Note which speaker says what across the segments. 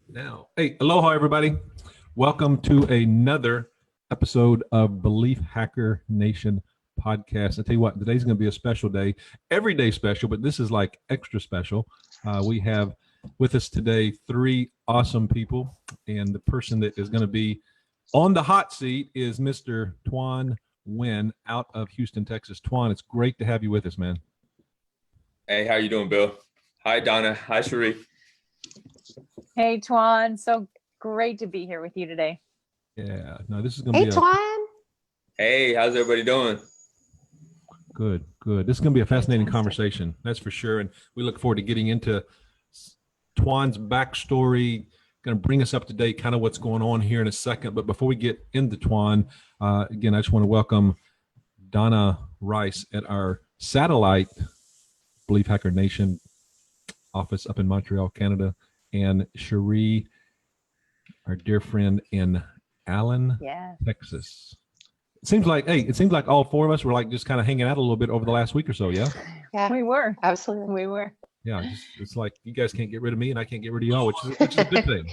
Speaker 1: Now, hey, aloha, everybody. Welcome to another episode of Belief Hacker Nation podcast. I tell you what, today's going to be a special day, every day special, but this is like extra special. We have with us today three awesome people, and the person that is going to be on the hot seat is Mr. Tuan Nguyen out of Houston, Texas. Tuan, it's great to have you with us, man.
Speaker 2: Hey, how you doing, Bill? Hi, Donna. Hi, Sheri.
Speaker 3: Hey, Tuan. So great to be here with you today.
Speaker 1: Yeah, no, this is going to be
Speaker 4: Tuan.
Speaker 2: Hey, how's everybody doing?
Speaker 1: Good. This is going to be a fascinating conversation, that's for sure. And we look forward to getting into Tuan's backstory, going to bring us up to date, kind of what's going on here in a second. But before we get into Tuan, again, I just want to welcome Donna Rice at our satellite Belief Hacker Nation office up in Montreal, Canada, and Sheri, our dear friend in Allen, Texas. It seems like all four of us were like just kind of hanging out a little bit over the last week or so. Yeah,
Speaker 3: we were.
Speaker 4: Absolutely.
Speaker 3: We were.
Speaker 1: Yeah, it's like you guys can't get rid of me and I can't get rid of y'all, which is a good thing.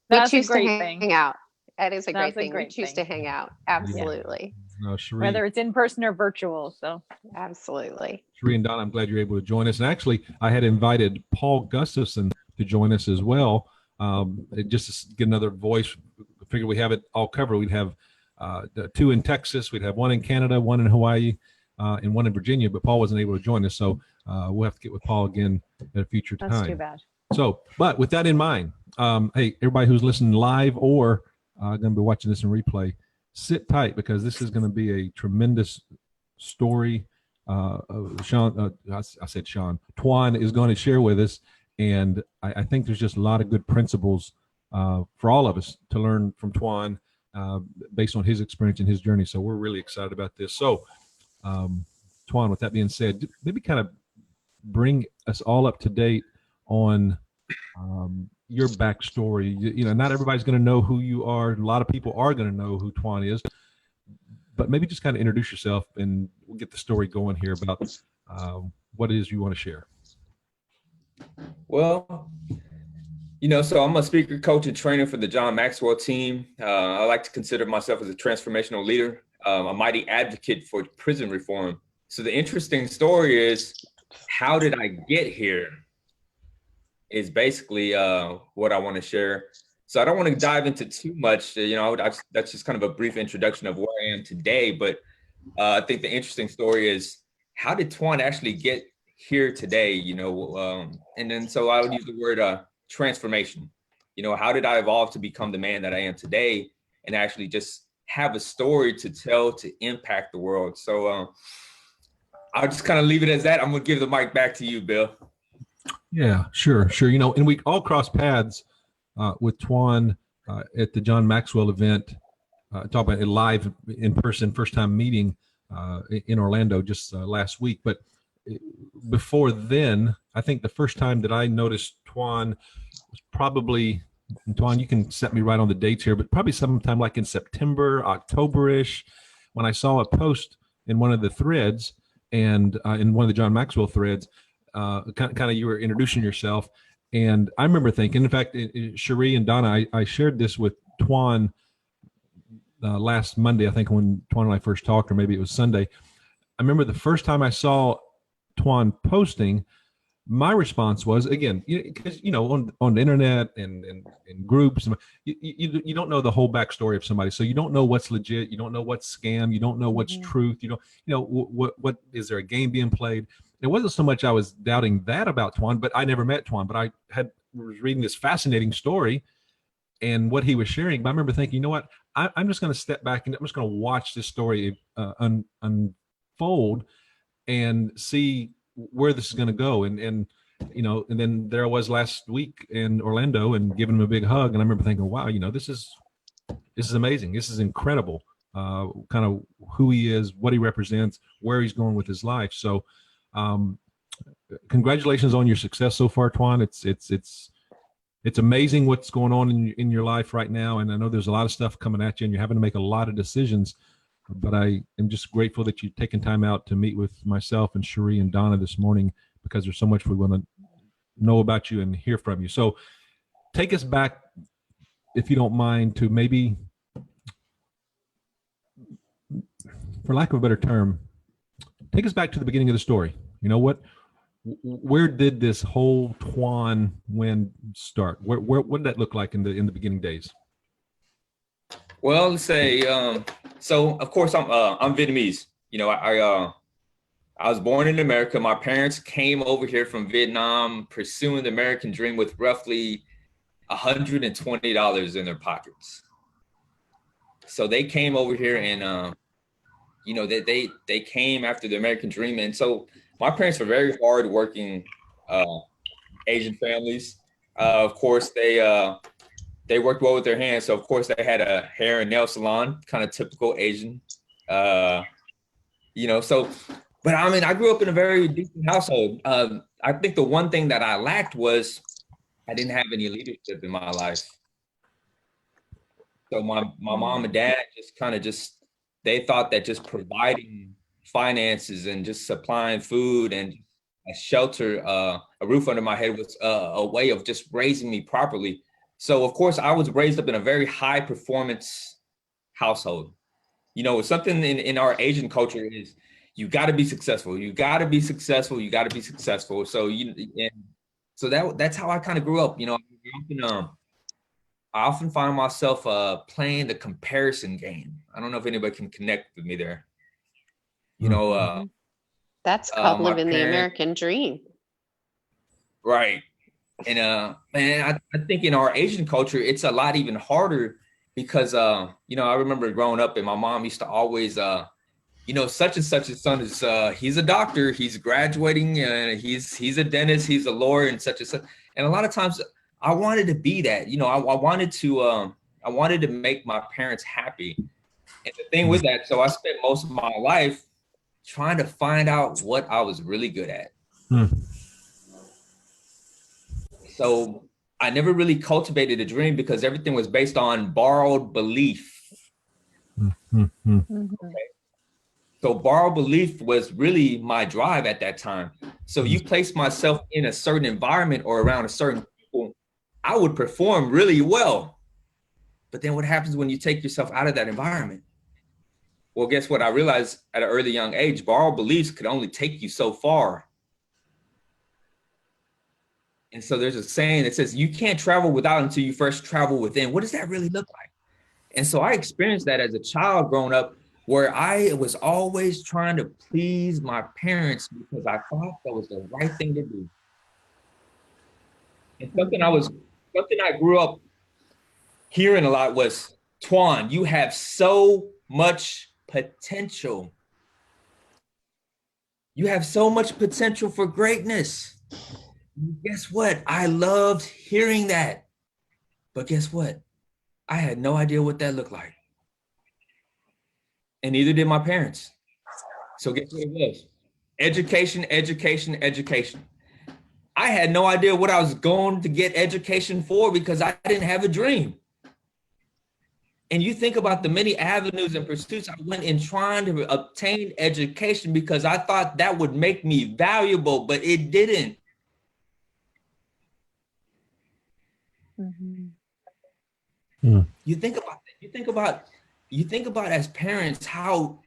Speaker 3: That's
Speaker 4: we choose
Speaker 3: a great
Speaker 4: to
Speaker 3: thing.
Speaker 4: hang out. That is a
Speaker 3: That's
Speaker 4: great thing. We choose to hang out. Absolutely.
Speaker 1: No, Sheri,
Speaker 3: Whether it's in person or virtual. So
Speaker 4: Absolutely.
Speaker 1: Sheri and Donna, I'm glad you're able to join us. And actually, I had invited Paul Gustafson to join us as well, just to get another voice. I figured we have it all covered. We'd have two in Texas, we'd have one in Canada, one in Hawaii, and one in Virginia, but Paul wasn't able to join us. So we'll have to get with Paul again at a future time.
Speaker 3: that's too bad.
Speaker 1: So, but with that in mind, hey, everybody who's listening live or going to be watching this in replay, sit tight because this is going to be a tremendous story. Tuan is going to share with us. And I think there's just a lot of good principles for all of us to learn from Tuan based on his experience and his journey. So we're really excited about this. So, Tuan, with that being said, maybe kind of bring us all up to date on your backstory. You know, not everybody's going to know who you are. A lot of people are going to know who Tuan is, but maybe just kind of introduce yourself and we'll get the story going here about what it is you want to share.
Speaker 2: Well, so I'm a speaker, coach, and trainer for the John Maxwell team. I like to consider myself as a transformational leader, a mighty advocate for prison reform. So the interesting story is, how did I get here? Is basically what I want to share. So I don't want to dive into too much. That's just kind of a brief introduction of where I am today. But I think the interesting story is, how did Tuan actually get here today? And then so I would use the word transformation. How did I evolve to become the man that I am today and actually just have a story to tell to impact the world? So I'll just kind of leave it as that. I'm going to give the mic back to you, Bill.
Speaker 1: Yeah, sure. And we all crossed paths with Tuan at the John Maxwell event, talk about a live in person, first time meeting in Orlando just last week. But before then, I think the first time that I noticed Tuan was probably, Tuan, you can set me right on the dates here, but probably sometime like in September, October-ish, when I saw a post in one of the threads and in one of the John Maxwell threads, kind of you were introducing yourself. And I remember thinking, in fact, Sheri and Donna, I shared this with Tuan last Monday, I think when Tuan and I first talked, or maybe it was Sunday. I remember the first time I saw Tuan posting, my response was, again, because on the internet and groups, you don't know the whole backstory of somebody, so you don't know what's legit, you don't know what's scam, you don't know what's truth, what is there a game being played. It wasn't so much I was doubting that about Tuan, but I never met Tuan, but I was reading this fascinating story and what he was sharing. But I remember thinking, you know what, I'm just going to step back and I'm just going to watch this story unfold and see where this is going to go. And then there I was last week in Orlando and giving him a big hug. And I remember thinking, wow, this is amazing. This is incredible. Kind of who he is, what he represents, where he's going with his life. So congratulations on your success so far, Tuan. It's amazing what's going on in your life right now. And I know there's a lot of stuff coming at you and you're having to make a lot of decisions, but I am just grateful that you've taken time out to meet with myself and Sheri and Donna this morning, because there's so much we want to know about you and hear from you. So take us back, if you don't mind, to maybe, for lack of a better term, take us back to the beginning of the story. You know what? Where did this whole Tuan win start? What did that look like in the beginning days?
Speaker 2: Well, let's say, so of course I'm Vietnamese. You know, I was born in America. My parents came over here from Vietnam, pursuing the American dream with roughly $120 in their pockets. So they came over here and, you know, they came after the American dream. And so my parents were very hardworking Asian families. Of course, they worked well with their hands. So of course they had a hair and nail salon, kind of typical Asian, you know, so, but I mean, I grew up in a very decent household. I think the one thing that I lacked was I didn't have any leadership in my life. So my mom and dad they thought that just providing finances and just supplying food and a shelter, a roof under my head was a way of just raising me properly. So of course I was raised up in a very high performance household. You know, something in our Asian culture is you got to be successful. You got to be successful. You got to be successful. So that's how I kind of grew up. You know, I often find myself playing the comparison game. I don't know if anybody can connect with me there. You know,
Speaker 4: that's called living the American dream.
Speaker 2: Right. And man, I think in our Asian culture, it's a lot even harder because you know, I remember growing up and my mom used to always you know, such and such a son is he's a doctor, he's graduating, he's a dentist, he's a lawyer, and such and such. And a lot of times I wanted to be that. You know, I wanted to make my parents happy. And the thing with that, so I spent most of my life trying to find out what I was really good at. So I never really cultivated a dream because everything was based on borrowed belief. Okay. So borrowed belief was really my drive at that time. So you place myself in a certain environment or around a certain people, I would perform really well. But then what happens when you take yourself out of that environment? Well, guess what? I realized at an early young age, borrowed beliefs could only take you so far. And so there's a saying that says, you can't travel without until you first travel within. What does that really look like? And so I experienced that as a child growing up, where I was always trying to please my parents because I thought that was the right thing to do. And something I grew up hearing a lot was, Tuan, you have so much potential. You have so much potential for greatness. Guess what? I loved hearing that. But guess what? I had no idea what that looked like. And neither did my parents. So guess what it was? Education, education, education. I had no idea what I was going to get education for because I didn't have a dream. And you think about the many avenues and pursuits I went in trying to obtain education because I thought that would make me valuable, but it didn't. You think about that. You think about as parents how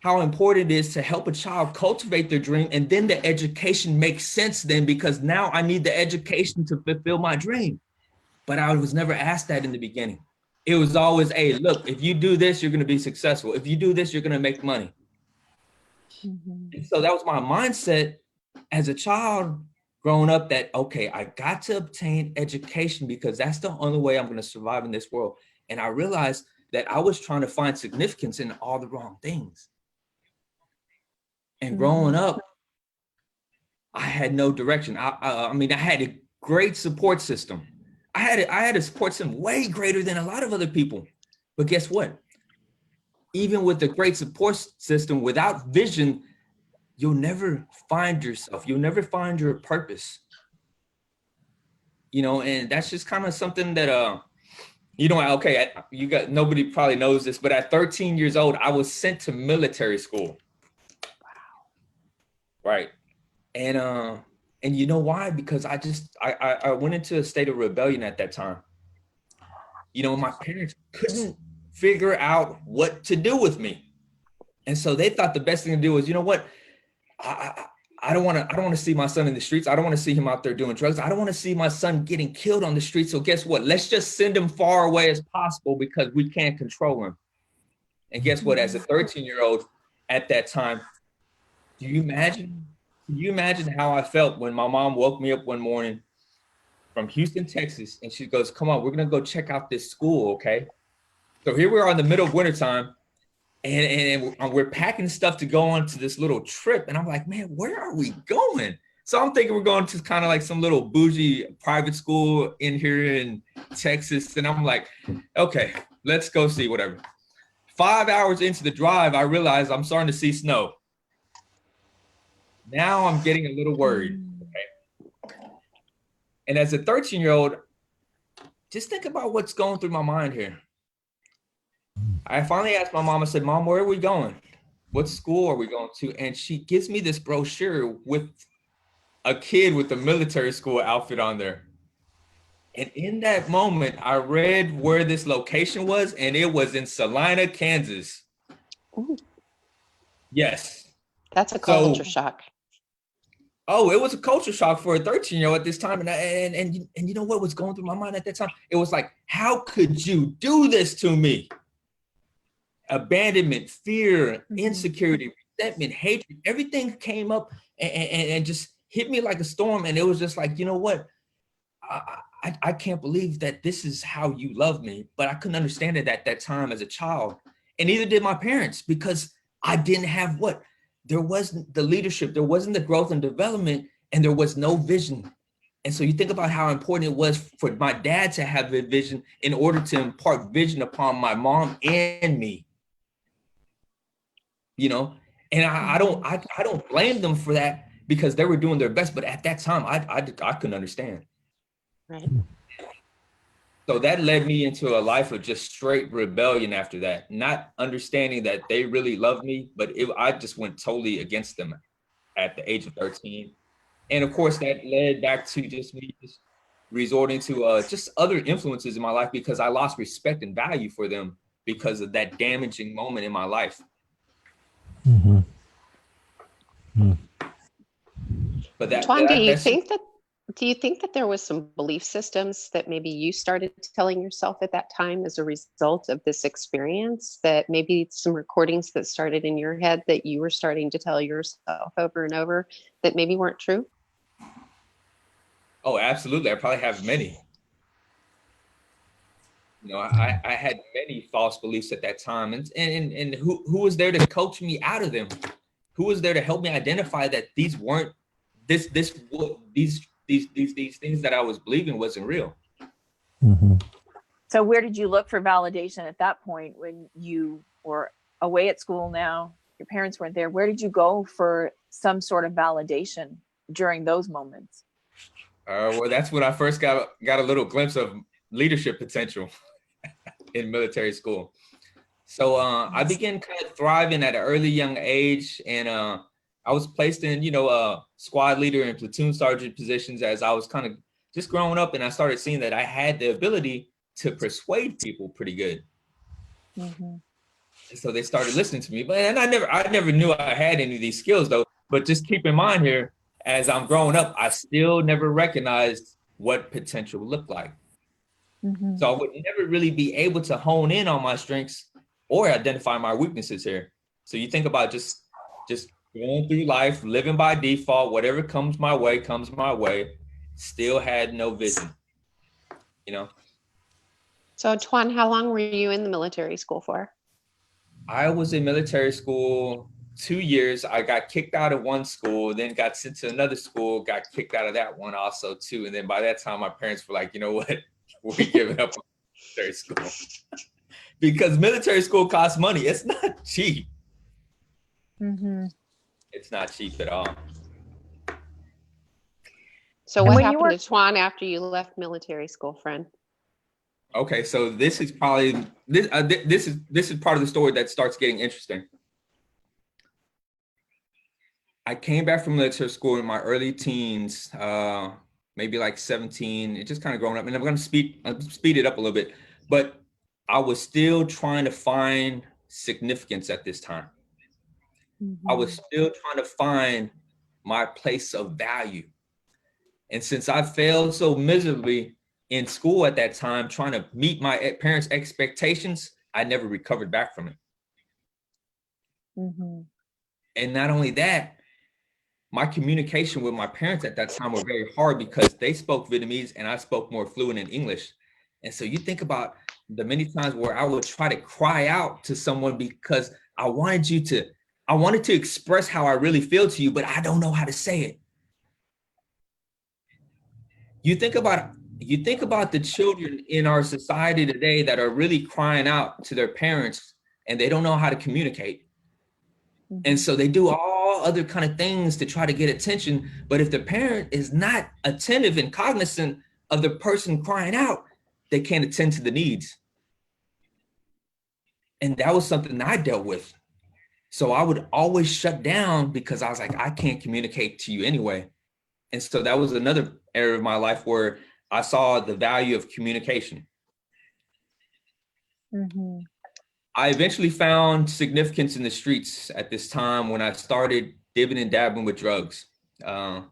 Speaker 2: how important it is to help a child cultivate their dream, and then the education makes sense then because now I need the education to fulfill my dream. But I was never asked that in the beginning. It was always, hey, look, if you do this, you're going to be successful. If you do this, you're going to make money. And so that was my mindset as a child growing up, that, okay, I got to obtain education because that's the only way I'm going to survive in this world. And I realized that I was trying to find significance in all the wrong things. And growing up, I had no direction. I mean, I had a great support system. I had a support system way greater than a lot of other people. But guess what? Even with a great support system, without vision, you'll never find yourself. You'll never find your purpose. You know, and that's just kind of something that, you know, okay, nobody probably knows this, but at 13 years old, I was sent to military school. Wow. Right. And And you know why? Because I went into a state of rebellion at that time. You know, my parents couldn't figure out what to do with me. And so they thought the best thing to do was, you know what? I don't want to see my son in the streets. I don't want to see him out there doing drugs. I don't want to see my son getting killed on the streets. So guess what? Let's just send him far away as possible because we can't control him. And guess what? As a 13-year-old at that time, can you imagine how I felt when my mom woke me up one morning from Houston, Texas, and she goes, come on, we're going to go check out this school, okay? So here we are in the middle of wintertime, and we're packing stuff to go on to this little trip. And I'm like, man, where are we going? So I'm thinking we're going to kind of like some little bougie private school in here in Texas. And I'm like, okay, let's go see whatever. 5 hours into the drive, I realized I'm starting to see snow. Now I'm getting a little worried. Okay. And as a 13-year-old, just think about what's going through my mind here. I finally asked my mom, I said, Mom, where are we going? What school are we going to? And she gives me this brochure with a kid with a military school outfit on there. And in that moment, I read where this location was, and it was in Salina, Kansas.
Speaker 4: Ooh.
Speaker 2: Yes.
Speaker 4: That's a culture shock.
Speaker 2: Oh, it was a culture shock for a 13-year-old at this time. And you know what was going through my mind at that time? It was like, how could you do this to me? Abandonment, fear, insecurity, resentment, hatred, everything came up and just hit me like a storm. And it was just like, you know what? I can't believe that this is how you love me, but I couldn't understand it at that time as a child. And neither did my parents, because I didn't have what? There wasn't the leadership, there wasn't the growth and development, and there was no vision. And so you think about how important it was for my dad to have the vision in order to impart vision upon my mom and me. You know, and I don't blame them for that because they were doing their best, but at that time I couldn't understand.
Speaker 4: Right.
Speaker 2: So that led me into a life of just straight rebellion after that, not understanding that they really loved me, but I just went totally against them at the age of 13. And of course, that led back to just me just resorting to just other influences in my life because I lost respect and value for them because of that damaging moment in my life.
Speaker 1: Mm-hmm. Mm.
Speaker 2: But that,
Speaker 4: Tuan, do you think that there was some belief systems that maybe you started telling yourself at that time as a result of this experience, that maybe some recordings that started in your head that you were starting to tell yourself over and over that maybe weren't true?
Speaker 2: Oh, absolutely. I probably have many. You know, I had many false beliefs at that time, and who was there to coach me out of them? Who was there to help me identify that these weren't these things that I was believing wasn't real?
Speaker 1: Mm-hmm.
Speaker 3: So where did you look for validation at that point when you were away at school now? Your parents weren't there. Where did you go for some sort of validation during those moments?
Speaker 2: Well, that's when I first got a little glimpse of leadership potential in military school. So I began kind of thriving at an early young age, and I was placed in, squad leader and platoon sergeant positions as I was kind of just growing up, and I started seeing that I had the ability to persuade people pretty good.
Speaker 3: Mm-hmm.
Speaker 2: So they started listening to me, and I never knew I had any of these skills though. But just keep in mind here, as I'm growing up, I still never recognized what potential looked like.
Speaker 3: Mm-hmm.
Speaker 2: So I would never really be able to hone in on my strengths or identify my weaknesses here. So you think about just going through life, living by default, whatever comes my way, still had no vision,
Speaker 4: So Tuan, how long were you in the military school for?
Speaker 2: I was in military school 2 years. I got kicked out of one school, then got sent to another school, got kicked out of that one also too. And then by that time, my parents were like, you know what, we're giving up on military school. Because military school costs money. It's not cheap.
Speaker 3: Mm-hmm.
Speaker 2: It's not cheap at all.
Speaker 4: So what happened to Tuan after you left military school, friend?
Speaker 2: Okay, so this is probably this is part of the story that starts getting interesting. I came back from military school in my early teens, maybe like 17. It just kind of growing up, and I'm going to speed it up a little bit, but I was still trying to find significance at this time. I was still trying to find my place of value. And since I failed so miserably in school at that time, trying to meet my parents' expectations, I never recovered back from it. And not only that, my communication with my parents at that time were very hard because they spoke Vietnamese and I spoke more fluent in English. And so you think about the many times where I would try to cry out to someone because I wanted to express how I really feel to you, but I don't know how to say it. You think about the children in our society today that are really crying out to their parents and they don't know how to communicate. And so they do all other kind of things to try to get attention. But if the parent is not attentive and cognizant of the person crying out, they can't attend to the needs. And that was something I dealt with. So I would always shut down because I was like, I can't communicate to you anyway. And so that was another area of my life where I saw the value of communication. I eventually found significance in the streets at this time when I started dibbing and dabbling with drugs. I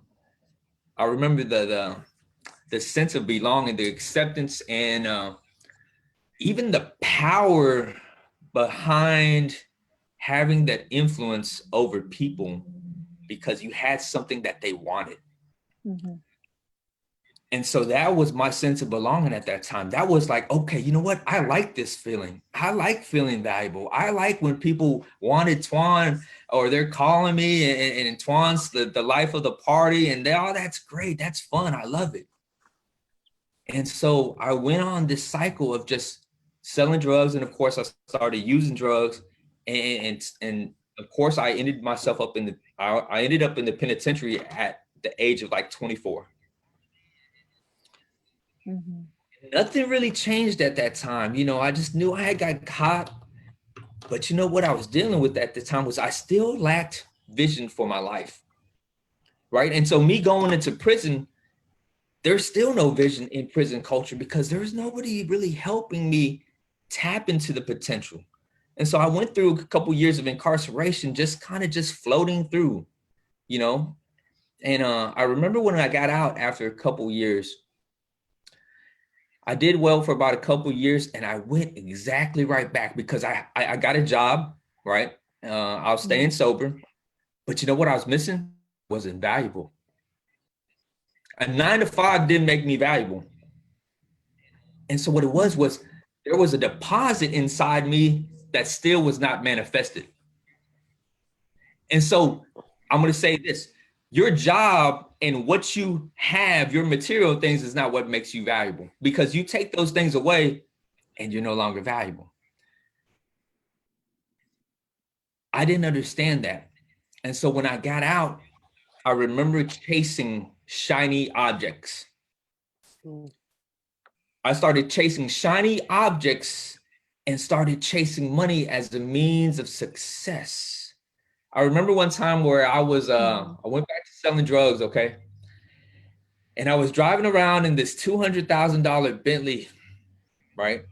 Speaker 2: remember the sense of belonging, the acceptance, and even the power behind having that influence over people because you had something that they wanted. And so that was my sense of belonging at that time. That was like, okay, you know what? I like this feeling. I like feeling valuable. I like when people wanted Tuan or they're calling me and Tuan's the life of the party and that's great. That's fun. I love it. And so I went on this cycle of just selling drugs. And of course I started using drugs and of course I ended up in the penitentiary at the age of like 24. Nothing really changed at that time. You know, I just knew I had got caught. But you know what I was dealing with at the time was I still lacked vision for my life. Right. And so me going into prison, there's still no vision in prison culture because there's nobody really helping me tap into the potential. And so I went through a couple years of incarceration, just floating through, you know. And I remember when I got out after a couple years, I did well for about a couple years and I went exactly right back because I got a job, right? I was staying sober, but you know what I was missing? Wasn't valuable. A 9-to-5 didn't make me valuable. And so what it was there was a deposit inside me that still was not manifested. And so I'm going to say this, your job and what you have, your material things is not what makes you valuable because you take those things away and you're no longer valuable. I didn't understand that. And so when I got out, I remember chasing shiny objects. I started chasing shiny objects and started chasing money as a means of success. I remember one time where I went back to selling drugs, okay? And I was driving around in this $200,000 Bentley, right?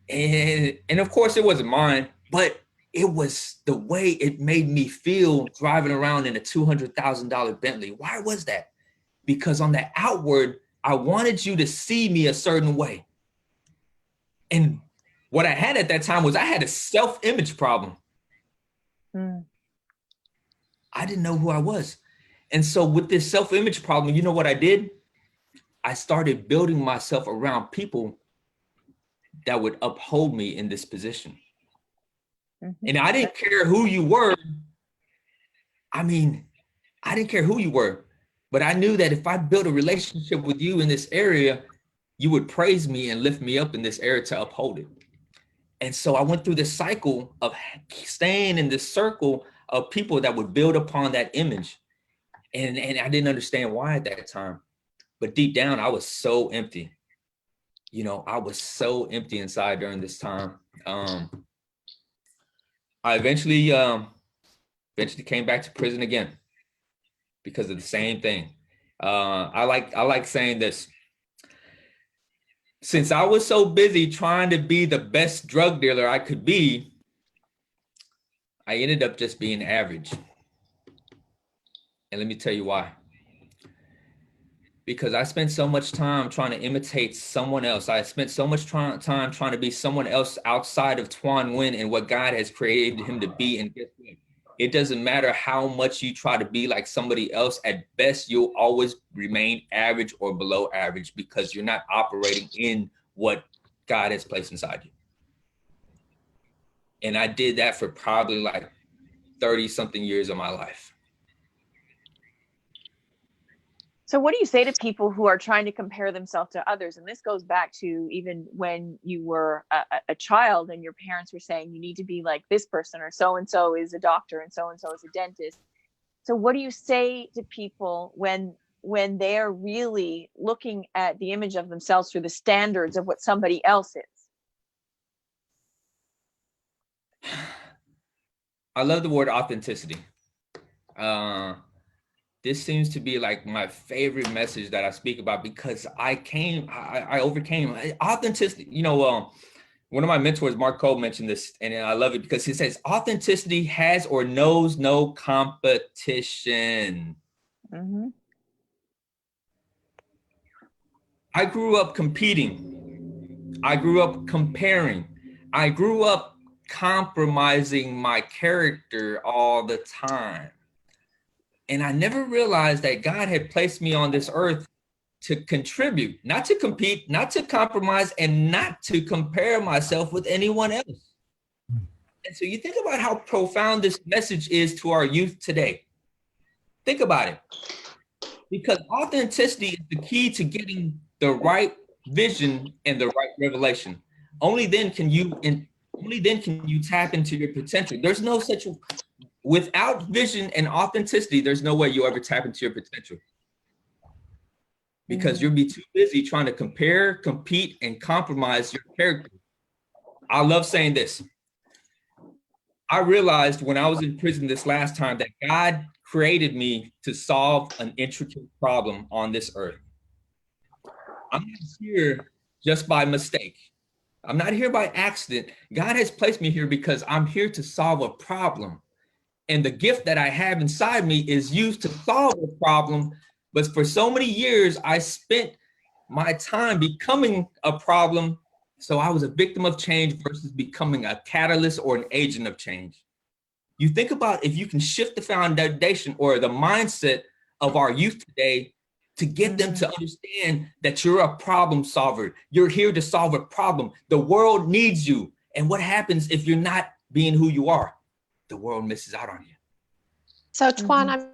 Speaker 2: And of course it wasn't mine, but it was the way it made me feel driving around in a $200,000 Bentley. Why was that? Because on the outward, I wanted you to see me a certain way. And what I had at that time was I had a self-image problem. I didn't know who I was. And so with this self-image problem, you know what I did? I started building myself around people that would uphold me in this position. And I didn't care who you were. I didn't care who you were, but I knew that if I built a relationship with you in this area, you would praise me and lift me up in this area to uphold it. And so I went through this cycle of staying in this circle of people that would build upon that image. And I didn't understand why at that time, but deep down, I was so empty. You know, I was so empty inside during this time. I eventually came back to prison again. because of the same thing. I like saying this. Since I was so busy trying to be the best drug dealer I could be, I ended up just being average. And let me tell you why. Because I spent so much time trying to imitate someone else. I spent so much time trying to be someone else outside of Tuan Nguyen and what God has created him to be. And guess what? It doesn't matter how much you try to be like somebody else. At best, you'll always remain average or below average because you're not operating in what God has placed inside you. And I did that for probably like 30 something years of my life.
Speaker 3: So what do you say to people who are trying to compare themselves to others? And this goes back to even when you were a child and your parents were saying you need to be like this person, or so-and-so is a doctor and so-and-so is a dentist. So what do you say to people when they're really looking at the image of themselves through the standards of what somebody else is?
Speaker 2: I love the word authenticity. This seems to be like my favorite message that I speak about because I overcame authenticity. You know, one of my mentors, Mark Cole, mentioned this, and I love it because he says authenticity has or knows no competition.
Speaker 3: Mm-hmm.
Speaker 2: I grew up competing. I grew up comparing. I grew up compromising my character all the time. And I never realized that God had placed me on this earth to contribute, not to compete, not to compromise, and not to compare myself with anyone else. And so you think about how profound this message is to our youth today. Think about it. Because authenticity is the key to getting the right vision and the right revelation. Only then can you tap into your potential. There's no such. Without vision and authenticity, there's no way you'll ever tap into your potential because you'll be too busy trying to compare, compete, and compromise your character. I love saying this. I realized when I was in prison this last time that God created me to solve an intricate problem on this earth. I'm not here just by mistake. I'm not here by accident. God has placed me here because I'm here to solve a problem. And the gift that I have inside me is used to solve a problem. But for so many years, I spent my time becoming a problem. So I was a victim of change versus becoming a catalyst or an agent of change. You think about if you can shift the foundation or the mindset of our youth today to get them to understand that you're a problem solver. You're here to solve a problem. The world needs you. And what happens if you're not being who you are? The world misses out on you.
Speaker 4: So Tuan, I'm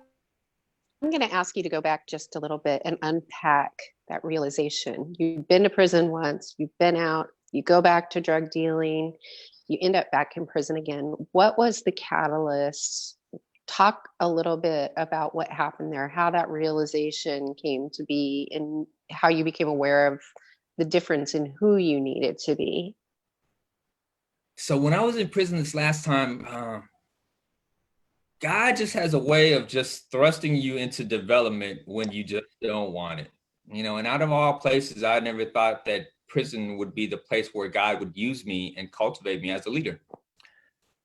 Speaker 4: going to ask you to go back just a little bit and unpack that realization. You've been to prison once, you've been out, you go back to drug dealing, you end up back in prison again. What was the catalyst? Talk a little bit about what happened there, how that realization came to be, and how you became aware of the difference in who you needed to be.
Speaker 2: So when I was in prison this last time, God just has a way of just thrusting you into development when you just don't want it. You know, and out of all places, I never thought that prison would be the place where God would use me and cultivate me as a leader.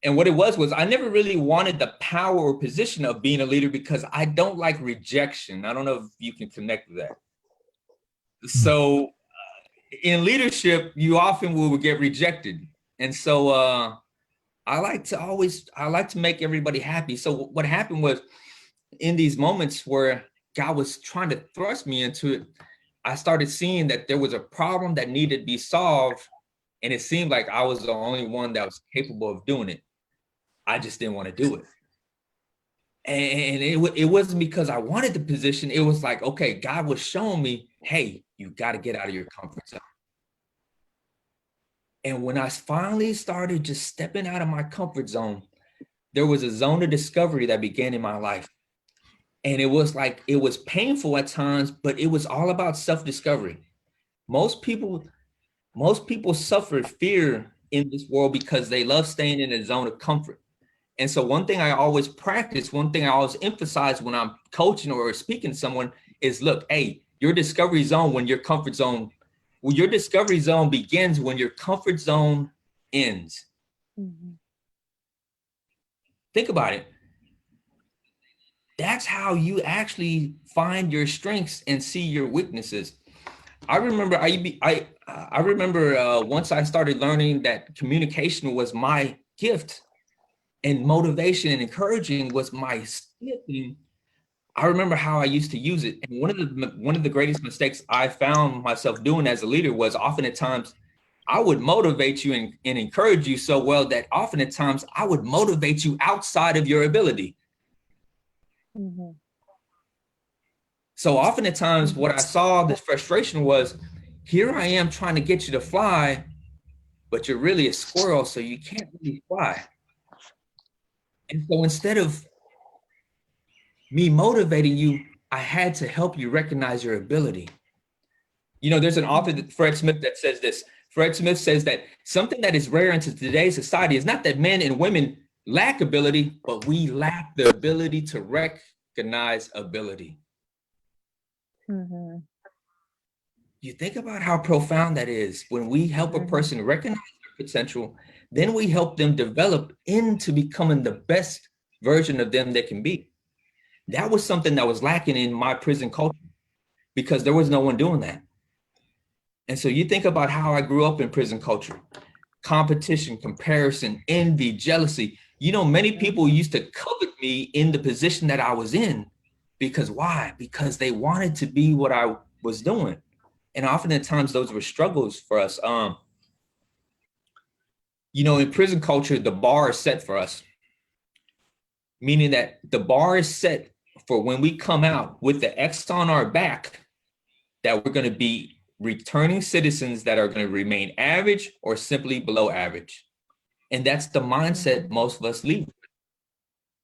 Speaker 2: And what it was I never really wanted the power or position of being a leader because I don't like rejection. I don't know if you can connect with that. So in leadership, you often will get rejected. And so I like to make everybody happy. So what happened was in these moments where God was trying to thrust me into it, I started seeing that there was a problem that needed to be solved. And it seemed like I was the only one that was capable of doing it. I just didn't want to do it. And it wasn't because I wanted the position. It was like, okay, God was showing me, hey, you got to get out of your comfort zone. And when I finally started just stepping out of my comfort zone, there was a zone of discovery that began in my life. And it was like, it was painful at times, but it was all about self-discovery. Most people suffer fear in this world because they love staying in a zone of comfort. And so one thing I always practice, one thing I always emphasize when I'm coaching or speaking to someone is, look, hey, your discovery zone your discovery zone begins when your comfort zone ends.
Speaker 3: Mm-hmm.
Speaker 2: Think about it. That's how you actually find your strengths and see your weaknesses. I remember once I started learning that communication was my gift and motivation and encouraging was my skill. I remember how I used to use it. And one of the greatest mistakes I found myself doing as a leader was often at times I would motivate you and encourage you so well that often at times I would motivate you outside of your ability.
Speaker 3: Mm-hmm.
Speaker 2: So often at times what I saw, this frustration was, here I am trying to get you to fly, but you're really a squirrel, so you can't really fly. And so instead of me motivating you, I had to help you recognize your ability. You know, there's an author, Fred Smith, that says this. Fred Smith says that something that is rare in today's society is not that men and women lack ability, but we lack the ability to recognize ability.
Speaker 3: Mm-hmm.
Speaker 2: You think about how profound that is. When we help a person recognize their potential, then we help them develop into becoming the best version of them they can be. That was something that was lacking in my prison culture because there was no one doing that. And so you think about how I grew up in prison culture: competition, comparison, envy, jealousy. You know, many people used to covet me in the position that I was in because why? Because they wanted to be what I was doing. And often at times those were struggles for us. You know, in prison culture, the bar is set for us, meaning that the bar is set for when we come out with the X on our back, that we're going to be returning citizens that are going to remain average or simply below average. And that's the mindset most of us leave.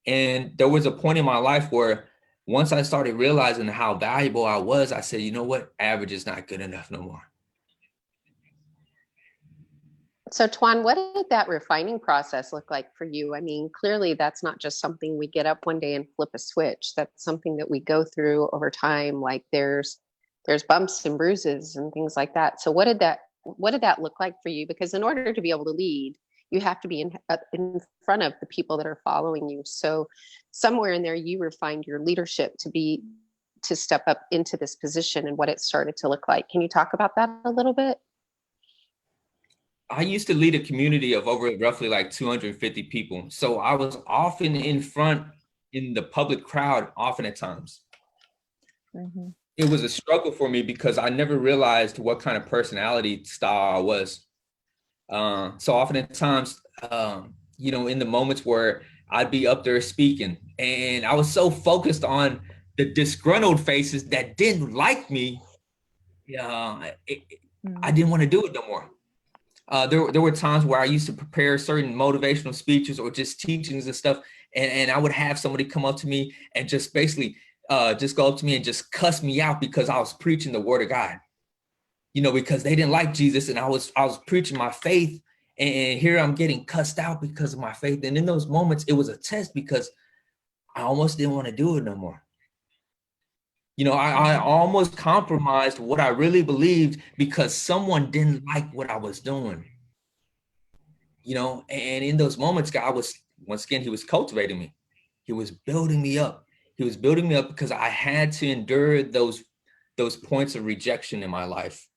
Speaker 2: And there was a point in my life where once I started realizing how valuable I was, I said, you know what? Average is not good enough no more.
Speaker 4: So Tuan, what did that refining process look like for you? I mean, clearly that's not just something we get up one day and flip a switch. That's something that we go through over time. Like there's bumps and bruises and things like that. So what did that look like for you? Because in order to be able to lead, you have to be in front of the people that are following you. So somewhere in there, you refined your leadership to step up into this position and what it started to look like. Can you talk about that a little bit?
Speaker 2: I used to lead a community of over roughly like 250 people. So I was often in front in the public crowd, often at times. Mm-hmm. It was a struggle for me because I never realized what kind of personality style I was. So often at times, you know, in the moments where I'd be up there speaking and I was so focused on the disgruntled faces that didn't like me, I didn't want to do it no more. There were times where I used to prepare certain motivational speeches or just teachings and stuff. And I would have somebody come up to me and just basically just go up to me and just cuss me out because I was preaching the word of God, you know, because they didn't like Jesus and I was preaching my faith, and here I'm getting cussed out because of my faith. And in those moments, it was a test because I almost didn't want to do it no more. You know, I almost compromised what I really believed because someone didn't like what I was doing. You know, and in those moments, God was, once again, he was cultivating me. He was building me up. He was building me up because I had to endure those points of rejection in my life.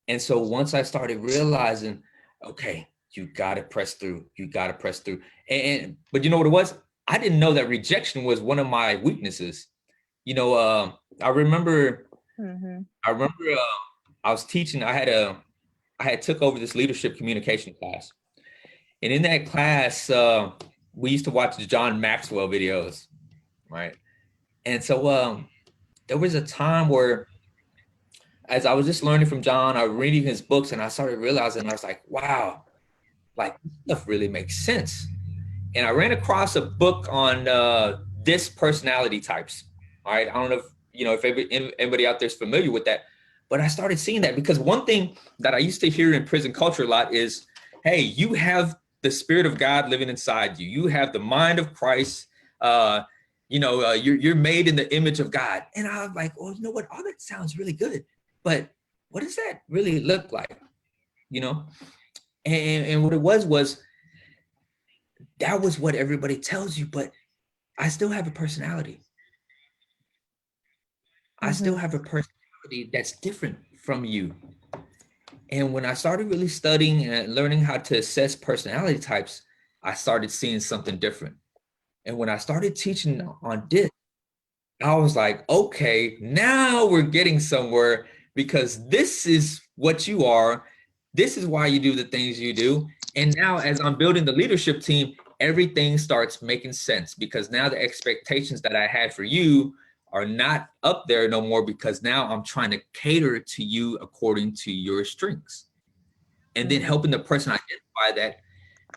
Speaker 2: And so once I started realizing, okay, you got to press through. You got to press through. But you know what it was? I didn't know that rejection was one of my weaknesses. You know, I remember I was teaching, I had took over this leadership communication class. And in that class, we used to watch the John Maxwell videos, right? And so there was a time where as I was just learning from John, I was reading his books and I started realizing, I was like, wow, like this stuff really makes sense. And I ran across a book on this personality types. All right. I don't know if, you know, if anybody out there is familiar with that, but I started seeing that because one thing that I used to hear in prison culture a lot is, hey, you have the Spirit of God living inside you. You have the mind of Christ. You're made in the image of God. And I was like, well, you know what? All that sounds really good, but what does that really look like? And what it was that was what everybody tells you, but I still have a personality. I still have a personality that's different from you. And when I started really studying and learning how to assess personality types, I started seeing something different. And when I started teaching on this, I was like, okay, now we're getting somewhere, because this is what you are. This is why you do the things you do. And now as I'm building the leadership team, everything starts making sense, because now the expectations that I had for you are not up there no more, because now I'm trying to cater to you according to your strengths. And then helping the person identify that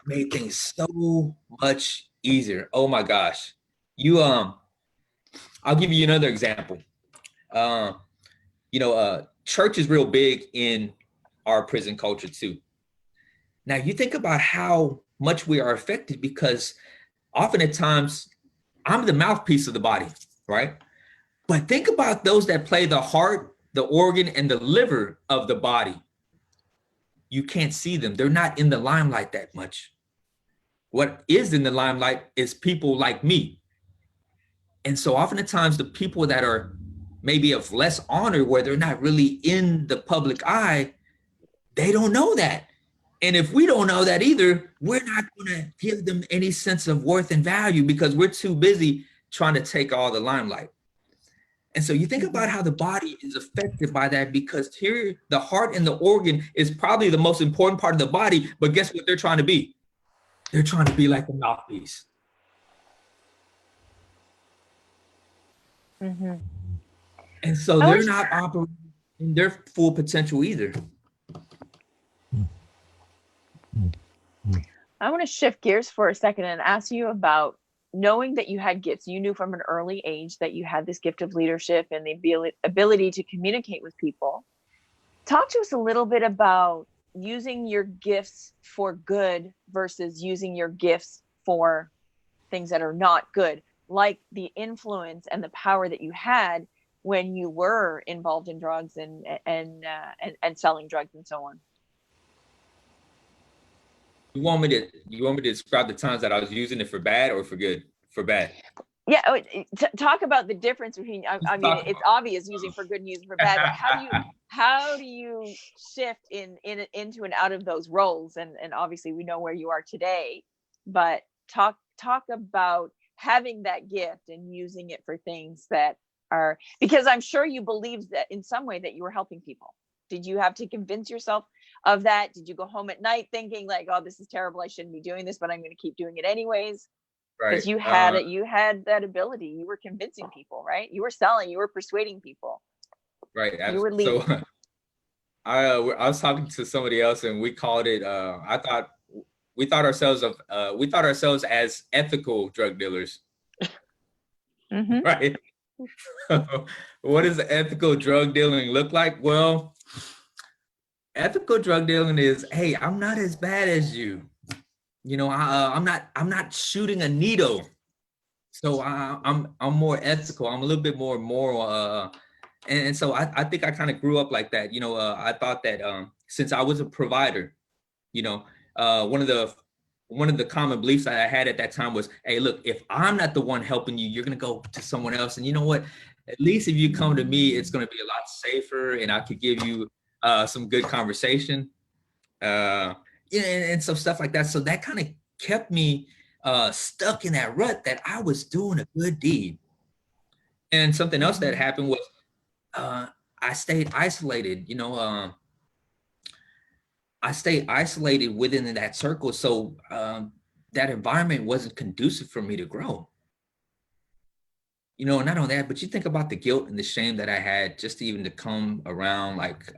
Speaker 2: made things so much easier. Oh my gosh. I'll give you another example. Church is real big in our prison culture too. Now you think about how much we are affected, because often at times I'm the mouthpiece of the body, right? But think about those that play the heart, the organ, and the liver of the body. You can't see them. They're not in the limelight that much. What is in the limelight is people like me. And so oftentimes the people that are maybe of less honor, where they're not really in the public eye, they don't know that. And if we don't know that either, we're not going to give them any sense of worth and value, because we're too busy trying to take all the limelight. And so you think about how the body is affected by that, because here the heart and the organ is probably the most important part of the body. But guess what they're trying to be? They're trying to be like the mouthpiece. And so they're not operating in their full potential either.
Speaker 3: I want to shift gears for a second and ask you about knowing that you had gifts. You knew from an early age that you had this gift of leadership and the ability to communicate with people. Talk to us a little bit about using your gifts for good versus using your gifts for things that are not good, like the influence and the power that you had when you were involved in drugs and selling drugs and so on.
Speaker 2: You want me to describe the times that I was using it for bad or for good? For bad.
Speaker 3: Yeah, talk about the difference between. I mean, it's obvious using for good and using for bad. But how do you shift into and out of those roles? And obviously, we know where you are today. But talk about having that gift and using it for things that are, because I'm sure you believed that in some way that you were helping people. Did you have to convince yourself of that? Did you go home at night thinking like, oh, this is terrible, I shouldn't be doing this, but I'm going to keep doing it anyways? Because you had it, you had that ability. You were convincing people, right? You were selling, you were persuading people.
Speaker 2: Right.
Speaker 3: You were leading.
Speaker 2: So I was talking to somebody else, and we called it. We thought ourselves as ethical drug dealers. Right. What does ethical drug dealing look like? Well, ethical drug dealing is, hey, I'm not as bad as you. I'm not shooting a needle. So I'm more ethical. I'm a little bit more moral. And so I think I kind of grew up like that. I thought that since I was a provider, one of the common beliefs that I had at that time was, hey, look, if I'm not the one helping you, you're going to go to someone else. And you know what? At least if you come to me, it's going to be a lot safer, and I could give you some good conversation. And so stuff like that. So that kind of kept me stuck in that rut that I was doing a good deed. And something else that happened was I stayed isolated. I stayed isolated within that circle. So that environment wasn't conducive for me to grow. Not only that, but you think about the guilt and the shame that I had just even to come around like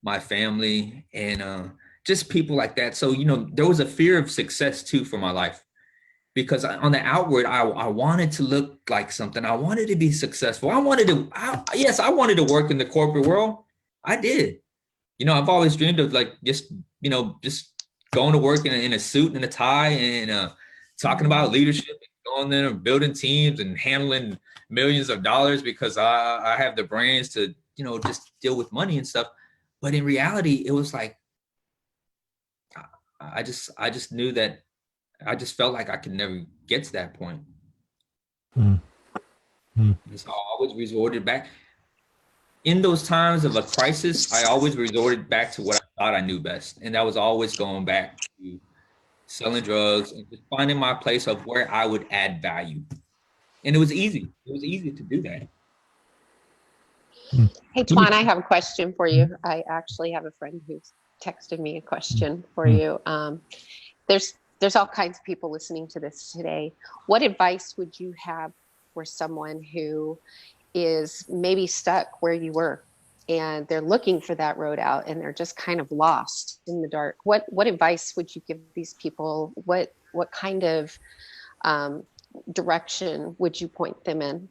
Speaker 2: my family and just people like that. So, there was a fear of success too for my life, because on the outward, I wanted to look like something. I wanted to be successful. I wanted to work in the corporate world. I did. I've always dreamed of like, just going to work in a suit and a tie and talking about leadership, going there and building teams and handling millions of dollars because I have the brains to, just deal with money and stuff. But in reality, it was like, I just knew that I just felt like I could never get to that point. So I always resorted back. In those times of a crisis, I always resorted back to what I thought I knew best. And that was always going back to selling drugs and just finding my place of where I would add value. And it was easy. It was easy to do that.
Speaker 4: Hey, Tuan, I have a question for you. I actually have a friend who's texted me a question for you. There's all kinds of people listening to this today. What advice would you have for someone who is maybe stuck where you were and they're looking for that road out and they're just kind of lost in the dark? What advice would you give these people? What kind of direction would you point them in?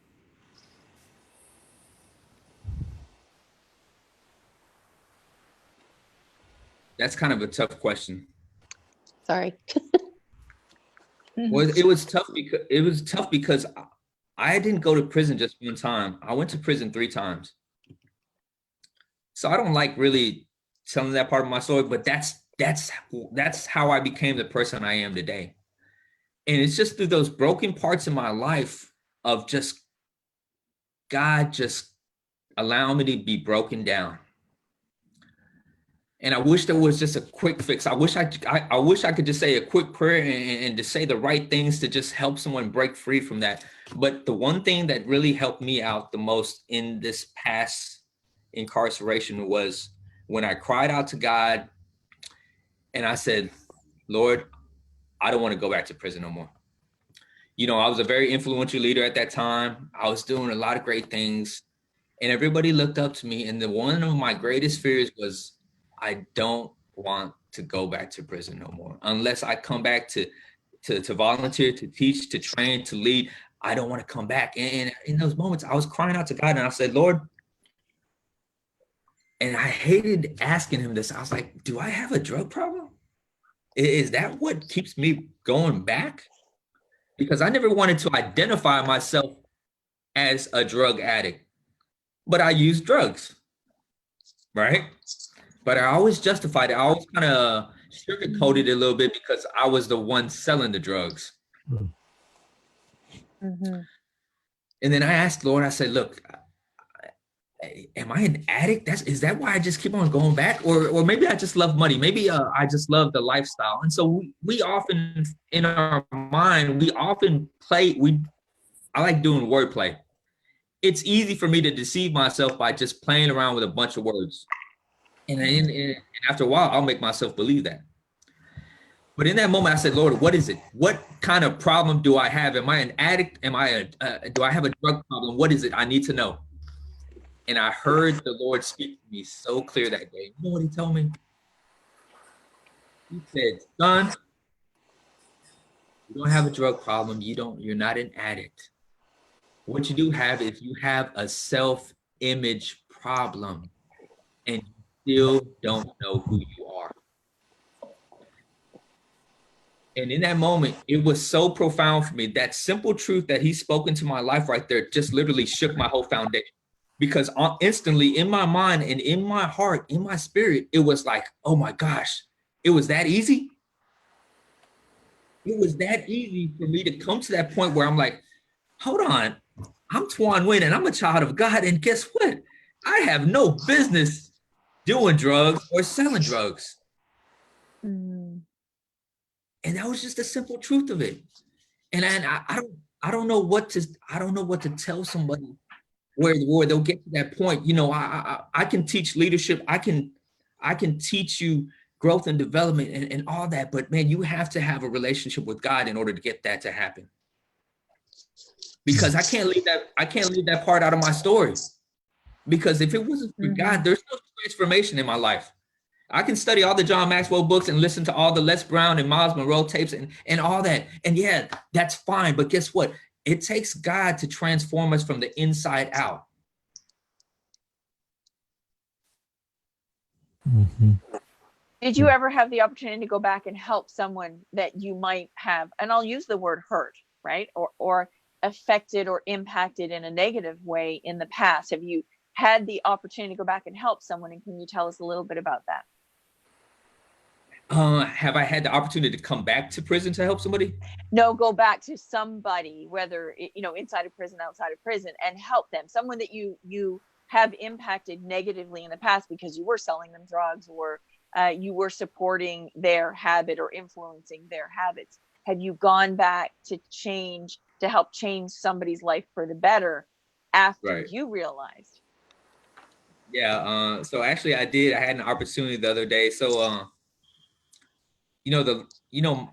Speaker 2: That's kind of a tough question.
Speaker 4: Sorry.
Speaker 2: Well, it was tough because I didn't go to prison just one time. I went to prison 3 times. So I don't like really telling that part of my story, but that's how I became the person I am today. And it's just through those broken parts in my life of just God just allowing me to be broken down. And I wish there was just a quick fix. I wish I could just say a quick prayer and to say the right things to just help someone break free from that. But the one thing that really helped me out the most in this past incarceration was when I cried out to God and I said, Lord, I don't want to go back to prison no more. I was a very influential leader at that time. I was doing a lot of great things and everybody looked up to me. And one of my greatest fears was, I don't want to go back to prison no more. Unless I come back to volunteer, to teach, to train, to lead, I don't want to come back. And in those moments, I was crying out to God and I said, Lord, and I hated asking him this. I was like, do I have a drug problem? Is that what keeps me going back? Because I never wanted to identify myself as a drug addict, but I used drugs, right? But I always justified it. I always kind of sugarcoated it a little bit because I was the one selling the drugs. And then I asked Lord, I said, look, am I an addict? Is that why I just keep on going back? Or maybe I just love money. Maybe I just love the lifestyle. And so we often, in our mind, we often play, I like doing wordplay. It's easy for me to deceive myself by just playing around with a bunch of words. And after a while, I'll make myself believe that. But in that moment, I said, Lord, what is it? What kind of problem do I have? Am I an addict? Do I have a drug problem? What is it? I need to know. And I heard the Lord speak to me so clear that day. You know what he told me? He said, son, you don't have a drug problem. You're not an addict. What you do have is you have a self-image problem. And still don't know who you are. And in that moment, it was so profound for me. That simple truth that he spoke into my life right there just literally shook my whole foundation. Because instantly in my mind and in my heart, in my spirit, it was like, oh my gosh, it was that easy. It was that easy for me to come to that point where I'm like, hold on, I'm Tuan Nguyen and I'm a child of God. And guess what? I have no business doing drugs or selling drugs. And that was just the simple truth of it. And I don't know what to tell somebody where they'll get to that point. I can teach leadership. I can teach you growth and development and all that. But man, you have to have a relationship with God in order to get that to happen. Because I can't leave that part out of my story. Because if it wasn't for God, there's no transformation in my life. I can study all the John Maxwell books and listen to all the Les Brown and Miles Monroe tapes and all that. And yeah, that's fine. But guess what? It takes God to transform us from the inside out.
Speaker 3: Did you ever have the opportunity to go back and help someone that you might have, and I'll use the word hurt, right? Or affected or impacted in a negative way in the past? Have you had the opportunity to go back and help someone? And can you tell us a little bit about that?
Speaker 2: Have I had the opportunity to come back to prison to help somebody?
Speaker 3: No, go back to somebody, whether, inside of prison, outside of prison, and help them. Someone that you have impacted negatively in the past because you were selling them drugs, or you were supporting their habit or influencing their habits. Have you gone back to help change somebody's life for the better after you realized?
Speaker 2: Yeah. So actually I did. I had an opportunity the other day. So,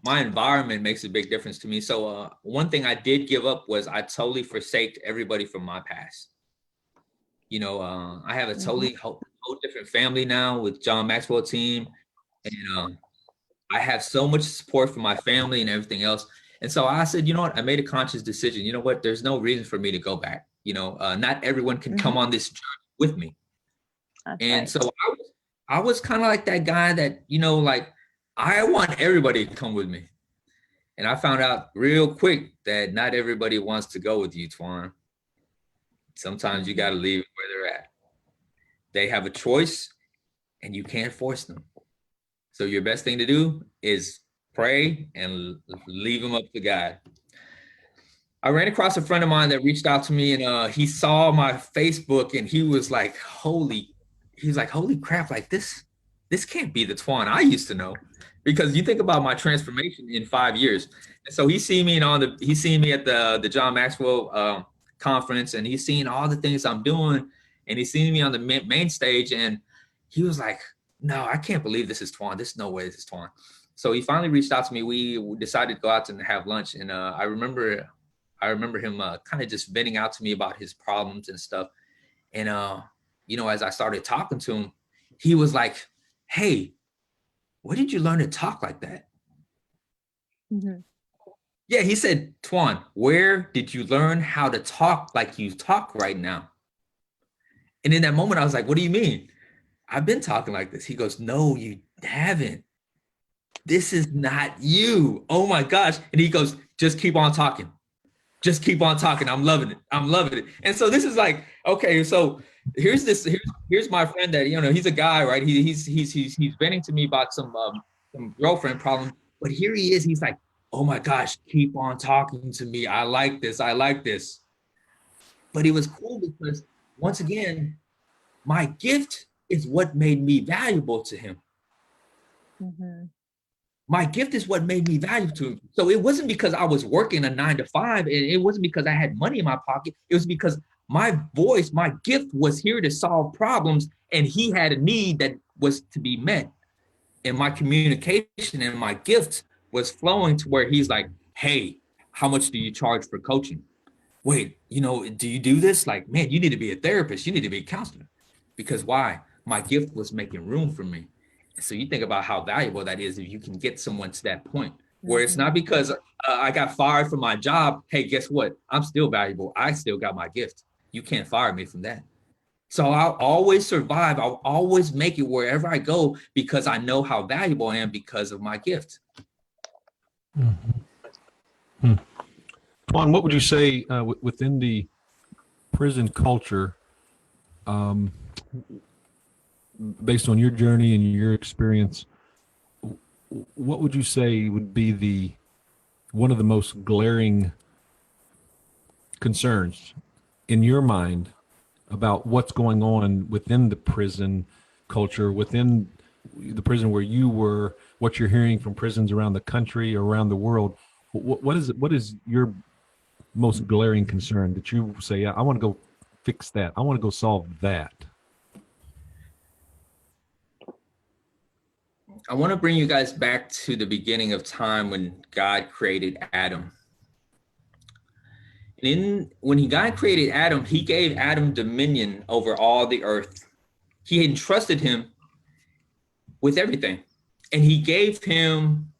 Speaker 2: my environment makes a big difference to me. So one thing I did give up was I totally forsaked everybody from my past. I have a totally whole different family now with John Maxwell team. And I have so much support from my family and everything else. And so I said, you know what? I made a conscious decision. You know what? There's no reason for me to go back. Not everyone can come on this journey with me.
Speaker 3: That's
Speaker 2: and
Speaker 3: right.
Speaker 2: so I was kind of like that guy that, I want everybody to come with me. And I found out real quick that not everybody wants to go with you, Tuan. Sometimes you got to leave where they're at. They have a choice and you can't force them. So your best thing to do is pray and leave them up to God. I ran across a friend of mine that reached out to me, and he saw my Facebook, and he was like, holy crap, like this can't be the Tuan I used to know. Because you think about my transformation in 5 years. And so he's seen me at the John Maxwell conference, and he's seen all the things I'm doing, and he's seen me on the main stage, and he was like, no, I can't believe this is Tuan. There's no way this is Tuan. So he finally reached out to me. We decided to go out and have lunch. And I remember him kind of just venting out to me about his problems and stuff. And, as I started talking to him, he was like, hey, where did you learn to talk like that?
Speaker 3: Mm-hmm.
Speaker 2: Yeah, he said, Tuan, where did you learn how to talk like you talk right now? And in that moment, I was like, what do you mean? I've been talking like this. He goes, no, you haven't. This is not you. Oh my gosh. And he goes, just keep on talking. Just keep on talking. I'm loving it. I'm loving it. And so this is like, okay, so here's my friend that, he's a guy, right? He's venting to me about some girlfriend problem, but here he is. He's like, oh my gosh, keep on talking to me. I like this. I like this. But it was cool because once again, my gift is what made me valuable to him.
Speaker 3: Mm-hmm.
Speaker 2: My gift is what made me valuable to him. So it wasn't because I was working a 9 to 5, and it wasn't because I had money in my pocket. It was because my voice, my gift was here to solve problems, and he had a need that was to be met. And my communication and my gift was flowing to where he's like, hey, how much do you charge for coaching? Wait, do you do this? Like, man, you need to be a therapist. You need to be a counselor. Because why? My gift was making room for me. So you think about how valuable that is if you can get someone to that point where it's not because I got fired from my job. Hey, guess what? I'm still valuable. I still got my gift. You can't fire me from that. So I'll always survive. I'll always make it wherever I go because I know how valuable I am because of my gift.
Speaker 1: Mm-hmm. Tuan, what would you say within the prison culture, based on your journey and your experience, what would you say would be one of the most glaring concerns in your mind about what's going on within the prison culture, within the prison where you were, what you're hearing from prisons around the country, around the world? What is your most glaring concern that you say, I want to go fix that. I want to go solve that?
Speaker 2: I want to bring you guys back to the beginning of time when God created Adam. And when God created Adam, he gave Adam dominion over all the earth. He entrusted him with everything. And he gave him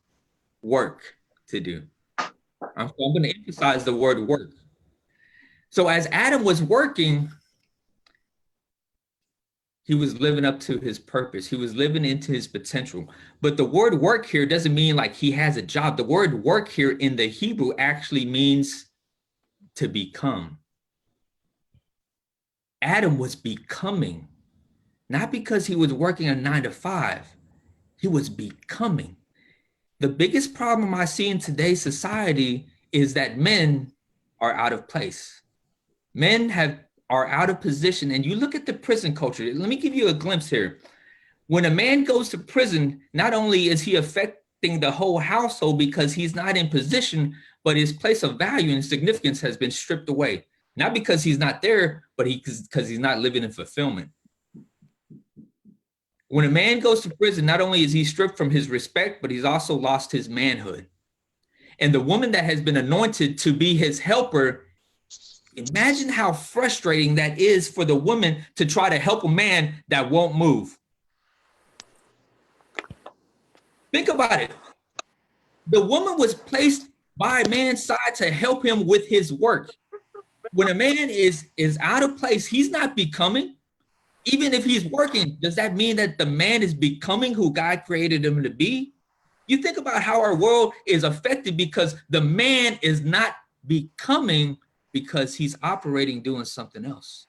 Speaker 2: work to do. I'm going to emphasize the word work. So as Adam was working, He was living up to his purpose. He was living into his potential. But the word work here doesn't mean like he has a job. The word work here in the Hebrew actually means to become. Adam was becoming, not because he was working a 9 to 5. He was becoming. The biggest problem I see in today's society is that men are out of place. Men are out of position. And you look at the prison culture. Let me give you a glimpse here. When a man goes to prison, not only is he affecting the whole household because he's not in position, but his place of value and significance has been stripped away. Not because he's not there, but because he's not living in fulfillment. When a man goes to prison, not only is he stripped from his respect, but he's also lost his manhood. And the woman that has been anointed to be his helper, imagine how frustrating that is for the woman to try to help a man that won't move. Think about it. The woman was placed by a man's side to help him with his work. When a man is out of place, he's not becoming. Even if he's working, does that mean that the man is becoming who God created him to be? You think about how our world is affected because the man is not becoming because he's operating doing something else.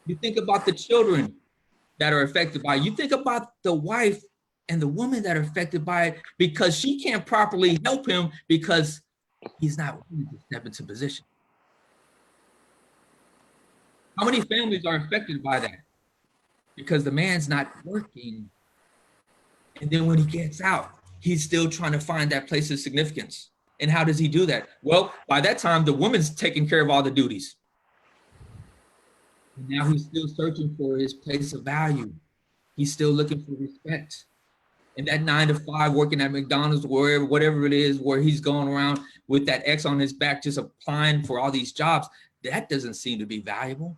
Speaker 2: You think about the children that are affected by it. You think about the wife and the woman that are affected by it because she can't properly help him because he's not willing to step into position. How many families are affected by that? Because the man's not working. And then when he gets out, he's still trying to find that place of significance. And how does he do that? Well, by that time, the woman's taking care of all the duties. And now he's still searching for his place of value. He's still looking for respect. And that 9 to 5 working at McDonald's, wherever, whatever it is, where he's going around with that X on his back, just applying for all these jobs, that doesn't seem to be valuable.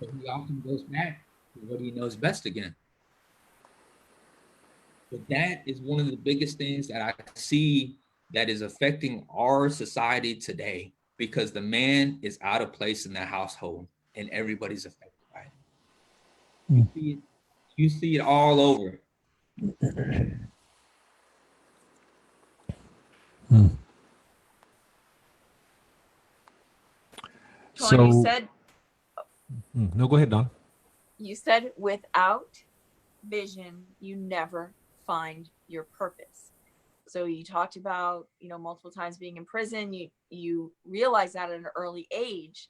Speaker 2: But he often goes back to what he knows best again. But that is one of the biggest things that I see that is affecting our society today, because the man is out of place in the household and everybody's affected by it. You see it all over.
Speaker 3: So you said,
Speaker 1: no, go ahead, Donna.
Speaker 3: you said without vision, you never find your purpose. So you talked about, multiple times being in prison. You realized that at an early age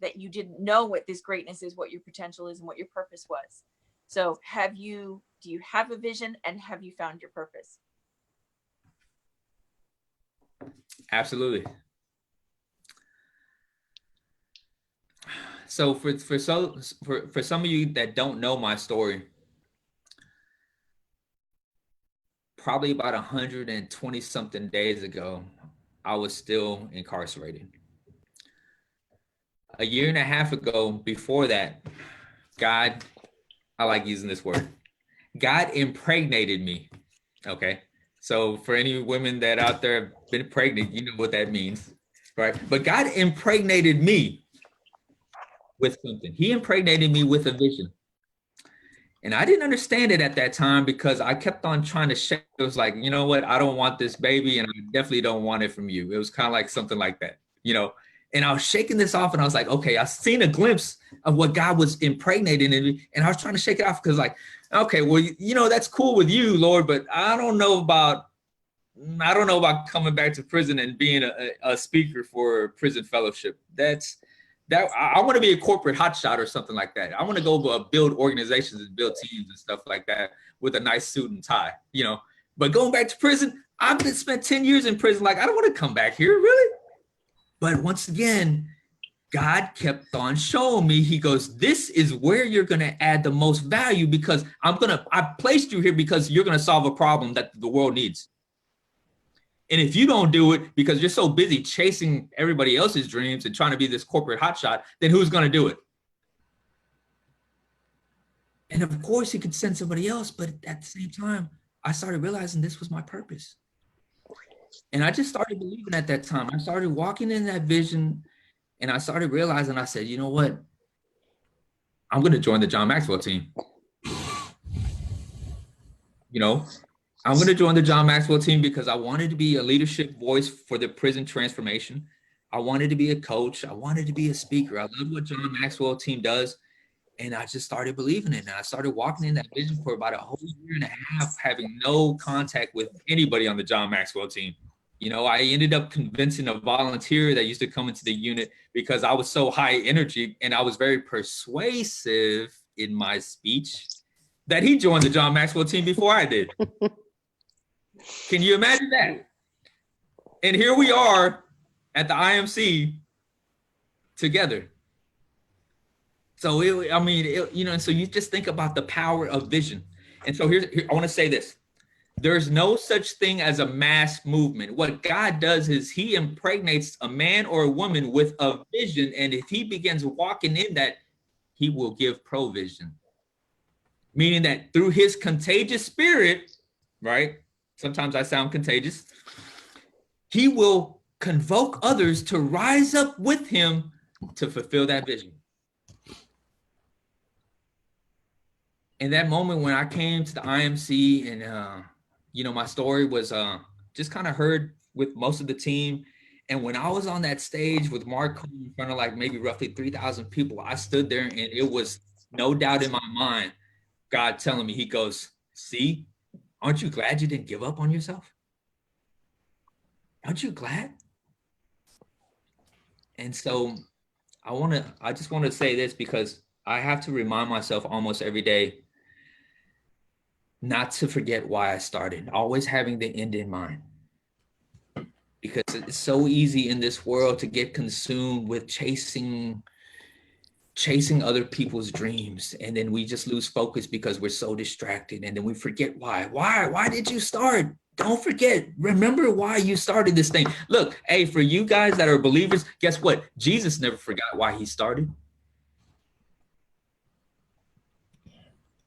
Speaker 3: that you didn't know what this greatness is, what your potential is, and what your purpose was. So do you have a vision, and have you found your purpose?
Speaker 2: Absolutely. So for some of you that don't know my story, probably about 120 something days ago, I was still incarcerated. A year and a half ago, before that, God, I like using this word, God impregnated me. Okay. So for any women that out there have been pregnant, you know what that means, right? But God impregnated me with something. He impregnated me with a vision. And I didn't understand it at that time because I kept on trying to shake. It was like, you know what? I don't want this baby, and I definitely don't want it from you. It was kind of like something like that, And I was shaking this off, and I was like, okay, I've seen a glimpse of what God was impregnating in me, and I was trying to shake it off because, like, okay, well, that's cool with you, Lord, but I don't know about coming back to prison and being a speaker for prison fellowship. I want to be a corporate hotshot or something like that. I want to go build organizations and build teams and stuff like that with a nice suit and tie, But going back to prison, I've spent 10 years in prison. Like, I don't want to come back here, really. But once again, God kept on showing me. He goes, this is where you're going to add the most value, because I placed you here because you're going to solve a problem that the world needs. And if you don't do it because you're so busy chasing everybody else's dreams and trying to be this corporate hotshot, then who's going to do it? And of course, he could send somebody else. But at the same time, I started realizing this was my purpose. And I just started believing at that time. I started walking in that vision, and I started realizing, I said, you know what? I'm going to join the John Maxwell team. You know, I'm going to join the John Maxwell team because I wanted to be a leadership voice for the prison transformation. I wanted to be a coach. I wanted to be a speaker. I love what John Maxwell team does. And I just started believing it. And I started walking in that vision for about a whole year and a half, having no contact with anybody on the John Maxwell team. You know, I ended up convincing a volunteer that used to come into the unit because I was so high energy and I was very persuasive in my speech that he joined the John Maxwell team before I did. Can you imagine that? And here we are at the IMC together. So, so you just think about the power of vision. And so here I want to say this. There's no such thing as a mass movement. What God does is he impregnates a man or a woman with a vision. And if he begins walking in that, he will give provision. Meaning that through his contagious spirit, right? Sometimes I sound contagious. He will convoke others to rise up with him to fulfill that vision. In that moment when I came to the IMC and, my story was just kind of heard with most of the team. And when I was on that stage with Mark in front of like maybe roughly 3,000 people, I stood there and it was no doubt in my mind, God telling me, he goes, see, aren't you glad you didn't give up on yourself? Aren't you glad? And so I just want to say this because I have to remind myself almost every day not to forget why I started, always having the end in mind. Because it's so easy in this world to get consumed with chasing other people's dreams. And then we just lose focus because we're so distracted. And then we forget why. Why did you start? Don't forget. Remember why you started this thing. Look, hey, for you guys that are believers, guess what? Jesus never forgot why he started.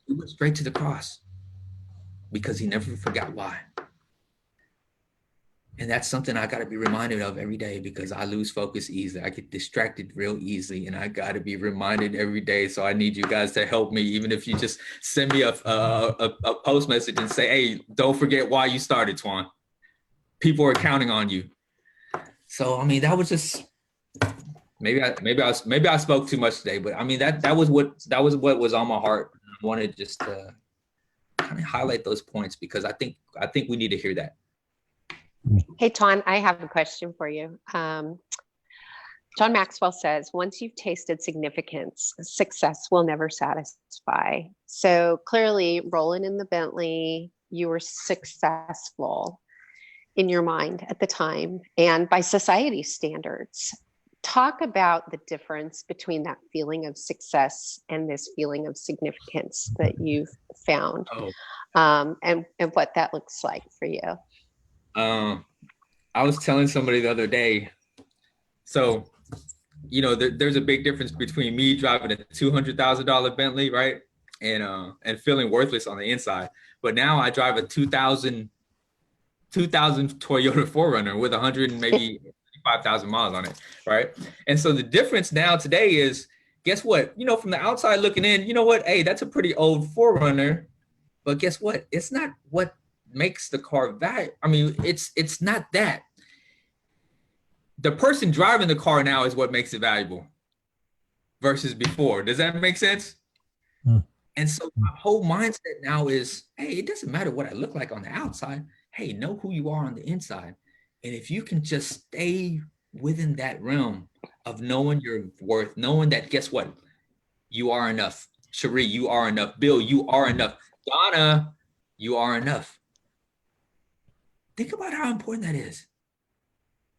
Speaker 2: He went straight to the cross because he never forgot why. And that's something I got to be reminded of every day because I lose focus easily. I get distracted real easily and I got to be reminded every day. So I need you guys to help me, even if you just send me a post message and say, hey, don't forget why you started, Tuan. People are counting on you. So, I mean, that was just, maybe I spoke too much today, but I mean, that was what was on my heart. I wanted just to kind of highlight those points because I think we need to hear that.
Speaker 4: Hey, Tuan, I have a question for you. John Maxwell says, once you've tasted significance, success will never satisfy. So clearly, rolling in the Bentley, you were successful in your mind at the time and by society standards. Talk about the difference between that feeling of success and this feeling of significance that you've found, and what that looks like for you.
Speaker 2: I was telling somebody the other day, so, there's a big difference between me driving a $200,000 Bentley, right? And feeling worthless on the inside. But now I drive a 2000 Toyota 4Runner with 100 and maybe 5,000 miles on it, right? And so the difference now today is, guess what? From the outside looking in, you know what? Hey, that's a pretty old 4Runner, but guess what? It's not what makes the car valuable. I mean, it's not that. The person driving the car now is what makes it valuable versus before. Does that make sense? And so my whole mindset now is, hey, it doesn't matter what I look like on the outside. Hey, know who you are on the inside. And if you can just stay within that realm of knowing your worth, knowing that, guess what? You are enough. Sheri, you are enough. Bill, you are enough. Donna, you are enough. Think about how important that is.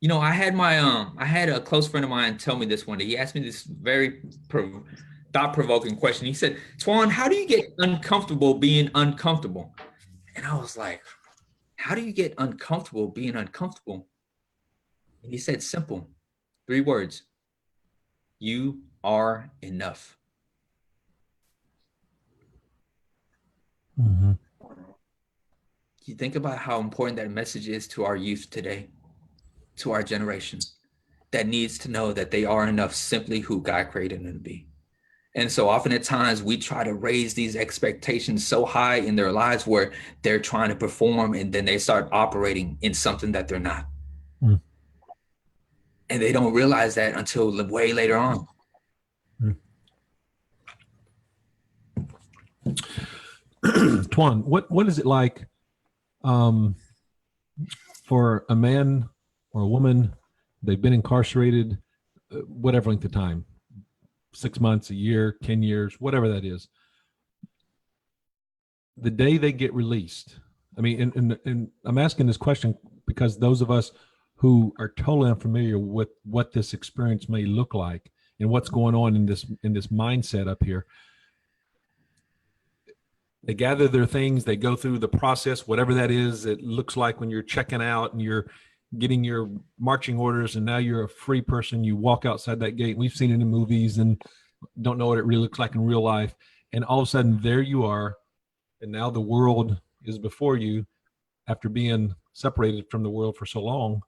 Speaker 2: I had a close friend of mine tell me this one day. He asked me this very thought-provoking question. He said, Tuan, how do you get uncomfortable being uncomfortable? And I was like, how do you get uncomfortable being uncomfortable? And he said, simple, 3 words. You are enough.
Speaker 1: Mm-hmm.
Speaker 2: You think about how important that message is to our youth today, to our generation that needs to know that they are enough, simply who God created them to be. And so often at times we try to raise these expectations so high in their lives where they're trying to perform and then they start operating in something that they're not.
Speaker 1: Mm.
Speaker 2: And they don't realize that until way later on.
Speaker 1: Tuan, what is it like for a man or a woman? They've been incarcerated, whatever length of time, 6 months, a year, 10 years, whatever that is. The day they get released, I mean, and I'm asking this question because those of us who are totally unfamiliar with what this experience may look like and what's going on in this mindset up here, they gather their things, they go through the process, whatever that is. It looks like when you're checking out and you're getting your marching orders and now you're a free person, you walk outside that gate. We've seen it in movies and don't know what it really looks like in real life. And all of a sudden there you are. And now the world is before you after being separated from the world for so long.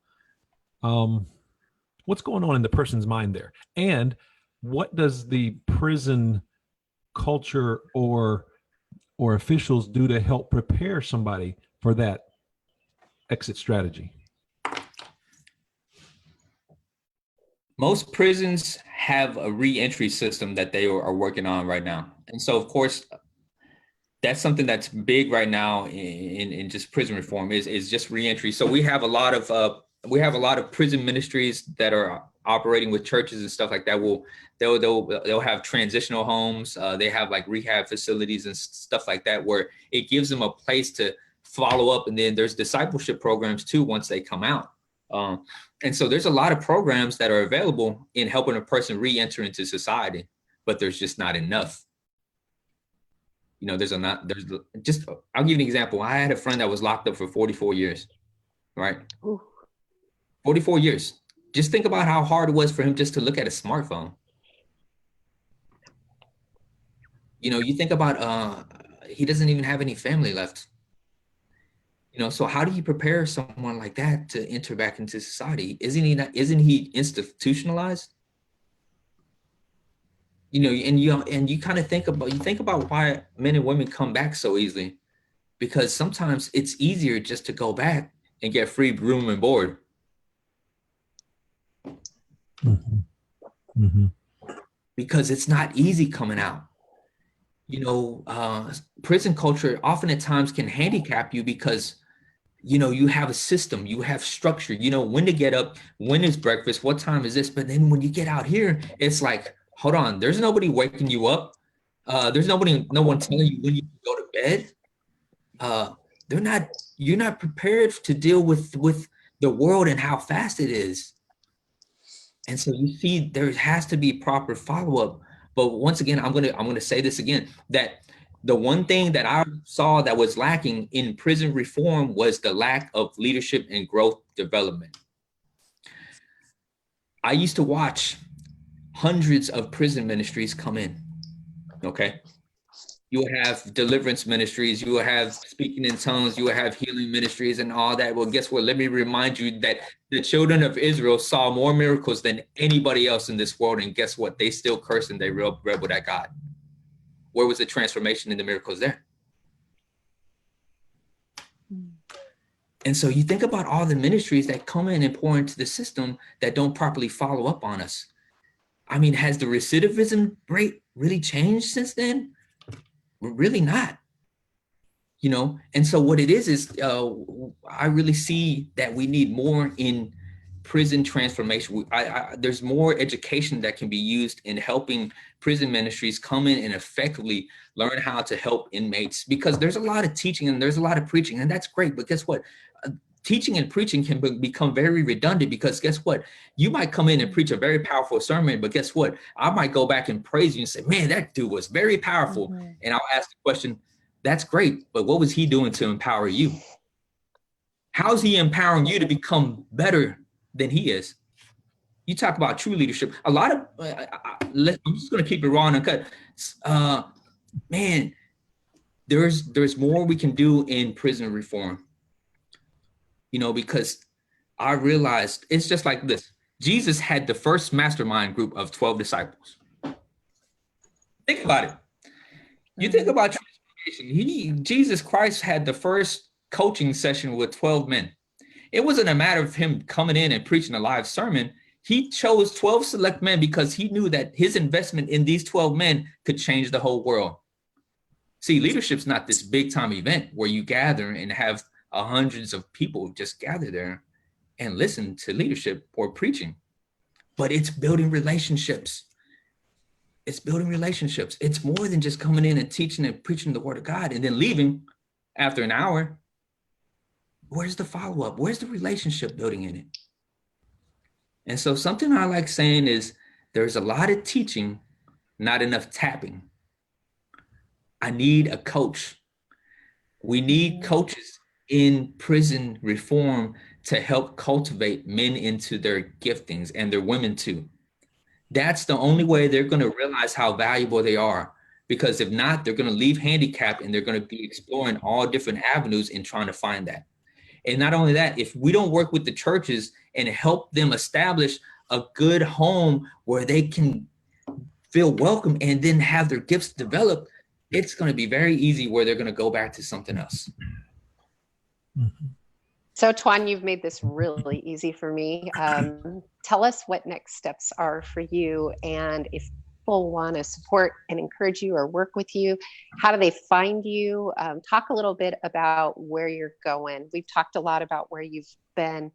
Speaker 1: What's going on in the person's mind there? And what does the prison culture or officials do to help prepare somebody for that exit strategy?
Speaker 2: Most prisons have a re-entry system that they are working on right now. And so, of course, that's something that's big right now in just prison reform is just re-entry. So we have a lot of prison ministries that are operating with churches and stuff like that. They'll have transitional homes. They have like rehab facilities and stuff like that, where it gives them a place to follow up. And then there's discipleship programs too once they come out. And so there's a lot of programs that are available in helping a person re-enter into society, but there's just not enough. You know, I'll give you an example. I had a friend that was locked up for 44 years, right?
Speaker 4: Ooh.
Speaker 2: 44 years. Just think about how hard it was for him just to look at a smartphone. You know, you think about, he doesn't even have any family left. You know, so how do you prepare someone like that to enter back into society? Isn't he institutionalized? You know, and you kind of think about why men and women come back so easily, because sometimes it's easier just to go back and get free room and board.
Speaker 1: Mm-hmm. Mm-hmm.
Speaker 2: Because it's not easy coming out. You know, prison culture often at times can handicap you because, you know, you have a system, you have structure, you know, when to get up, when is breakfast, what time is this? But then when you get out here, it's like, hold on, there's nobody waking you up. There's no one telling you when you can go to bed. You're not prepared to deal with the world and how fast it is. And so you see, there has to be proper follow-up. But once again, I'm gonna say this again, that the one thing that I saw that was lacking in prison reform was the lack of leadership and growth development. I used to watch hundreds of prison ministries come in, okay? You will have deliverance ministries, you will have speaking in tongues, you will have healing ministries and all that. Well, guess what? Let me remind you that the children of Israel saw more miracles than anybody else in this world. And guess what? They still cursed and they rebelled at God. Where was the transformation in the miracles there? And so you think about all the ministries that come in and pour into the system that don't properly follow up on us. I mean, has the recidivism rate really changed since then? Really not, you know? And so what it is I really see that we need more in prison transformation. There's more education that can be used in helping prison ministries come in and effectively learn how to help inmates, because there's a lot of teaching and there's a lot of preaching, and that's great. But guess what? Teaching and preaching can become very redundant, because guess what? You might come in and preach a very powerful sermon, but guess what? I might go back and praise you and say, man, that dude was very powerful. Mm-hmm. And I'll ask the question, that's great, but what was he doing to empower you? How's he empowering you to become better than he is? You talk about true leadership. A lot of, I'm just going to keep it raw and uncut. Man, there's more we can do in prison reform. You know, because I realized it's just like this. Jesus had the first mastermind group of 12 disciples. Think about it. You think about transformation. Jesus Christ had the first coaching session with 12 men. It wasn't a matter of him coming in and preaching a live sermon. He chose 12 select men because he knew that his investment in these 12 men could change the whole world. See, leadership's not this big time event where you gather and have hundreds of people just gather there and listen to leadership or preaching, but it's building relationships. It's building relationships. It's more than just coming in and teaching and preaching the word of God and then leaving after an hour. Where's the follow-up? Where's the relationship building in it? And so something I like saying is there's a lot of teaching, not enough tapping. I need a coach. We need coaches in prison reform to help cultivate men into their giftings and their women too. That's the only way they're going to realize how valuable they are. Because if not, they're going to leave handicapped and they're going to be exploring all different avenues and trying to find that. And not only that, if we don't work with the churches and help them establish a good home where they can feel welcome and then have their gifts develop, it's going to be very easy where they're going to go back to something else.
Speaker 4: So Tuan, you've made this really easy for me. Tell us what next steps are for you, and if people want to support and encourage you or work with you, how do they find you? Talk a little bit about where you're going. We've talked a lot about where you've been,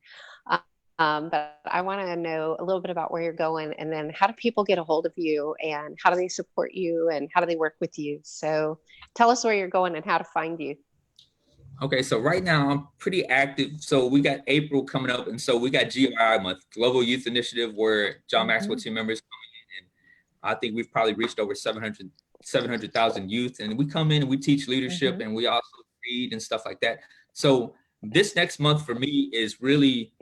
Speaker 4: but I want to know a little bit about where you're going, and then how do people get a hold of you, and how do they support you, and how do they work with you? So tell us where you're going and how to find you.
Speaker 2: Okay, so right now I'm pretty active. So we got April coming up, and so we got GYI month, Global Youth Initiative, where John Maxwell team members coming in, and I think we've probably reached over 700,000 youth, and we come in and we teach leadership, and we also read and stuff like that. So this next month for me is really,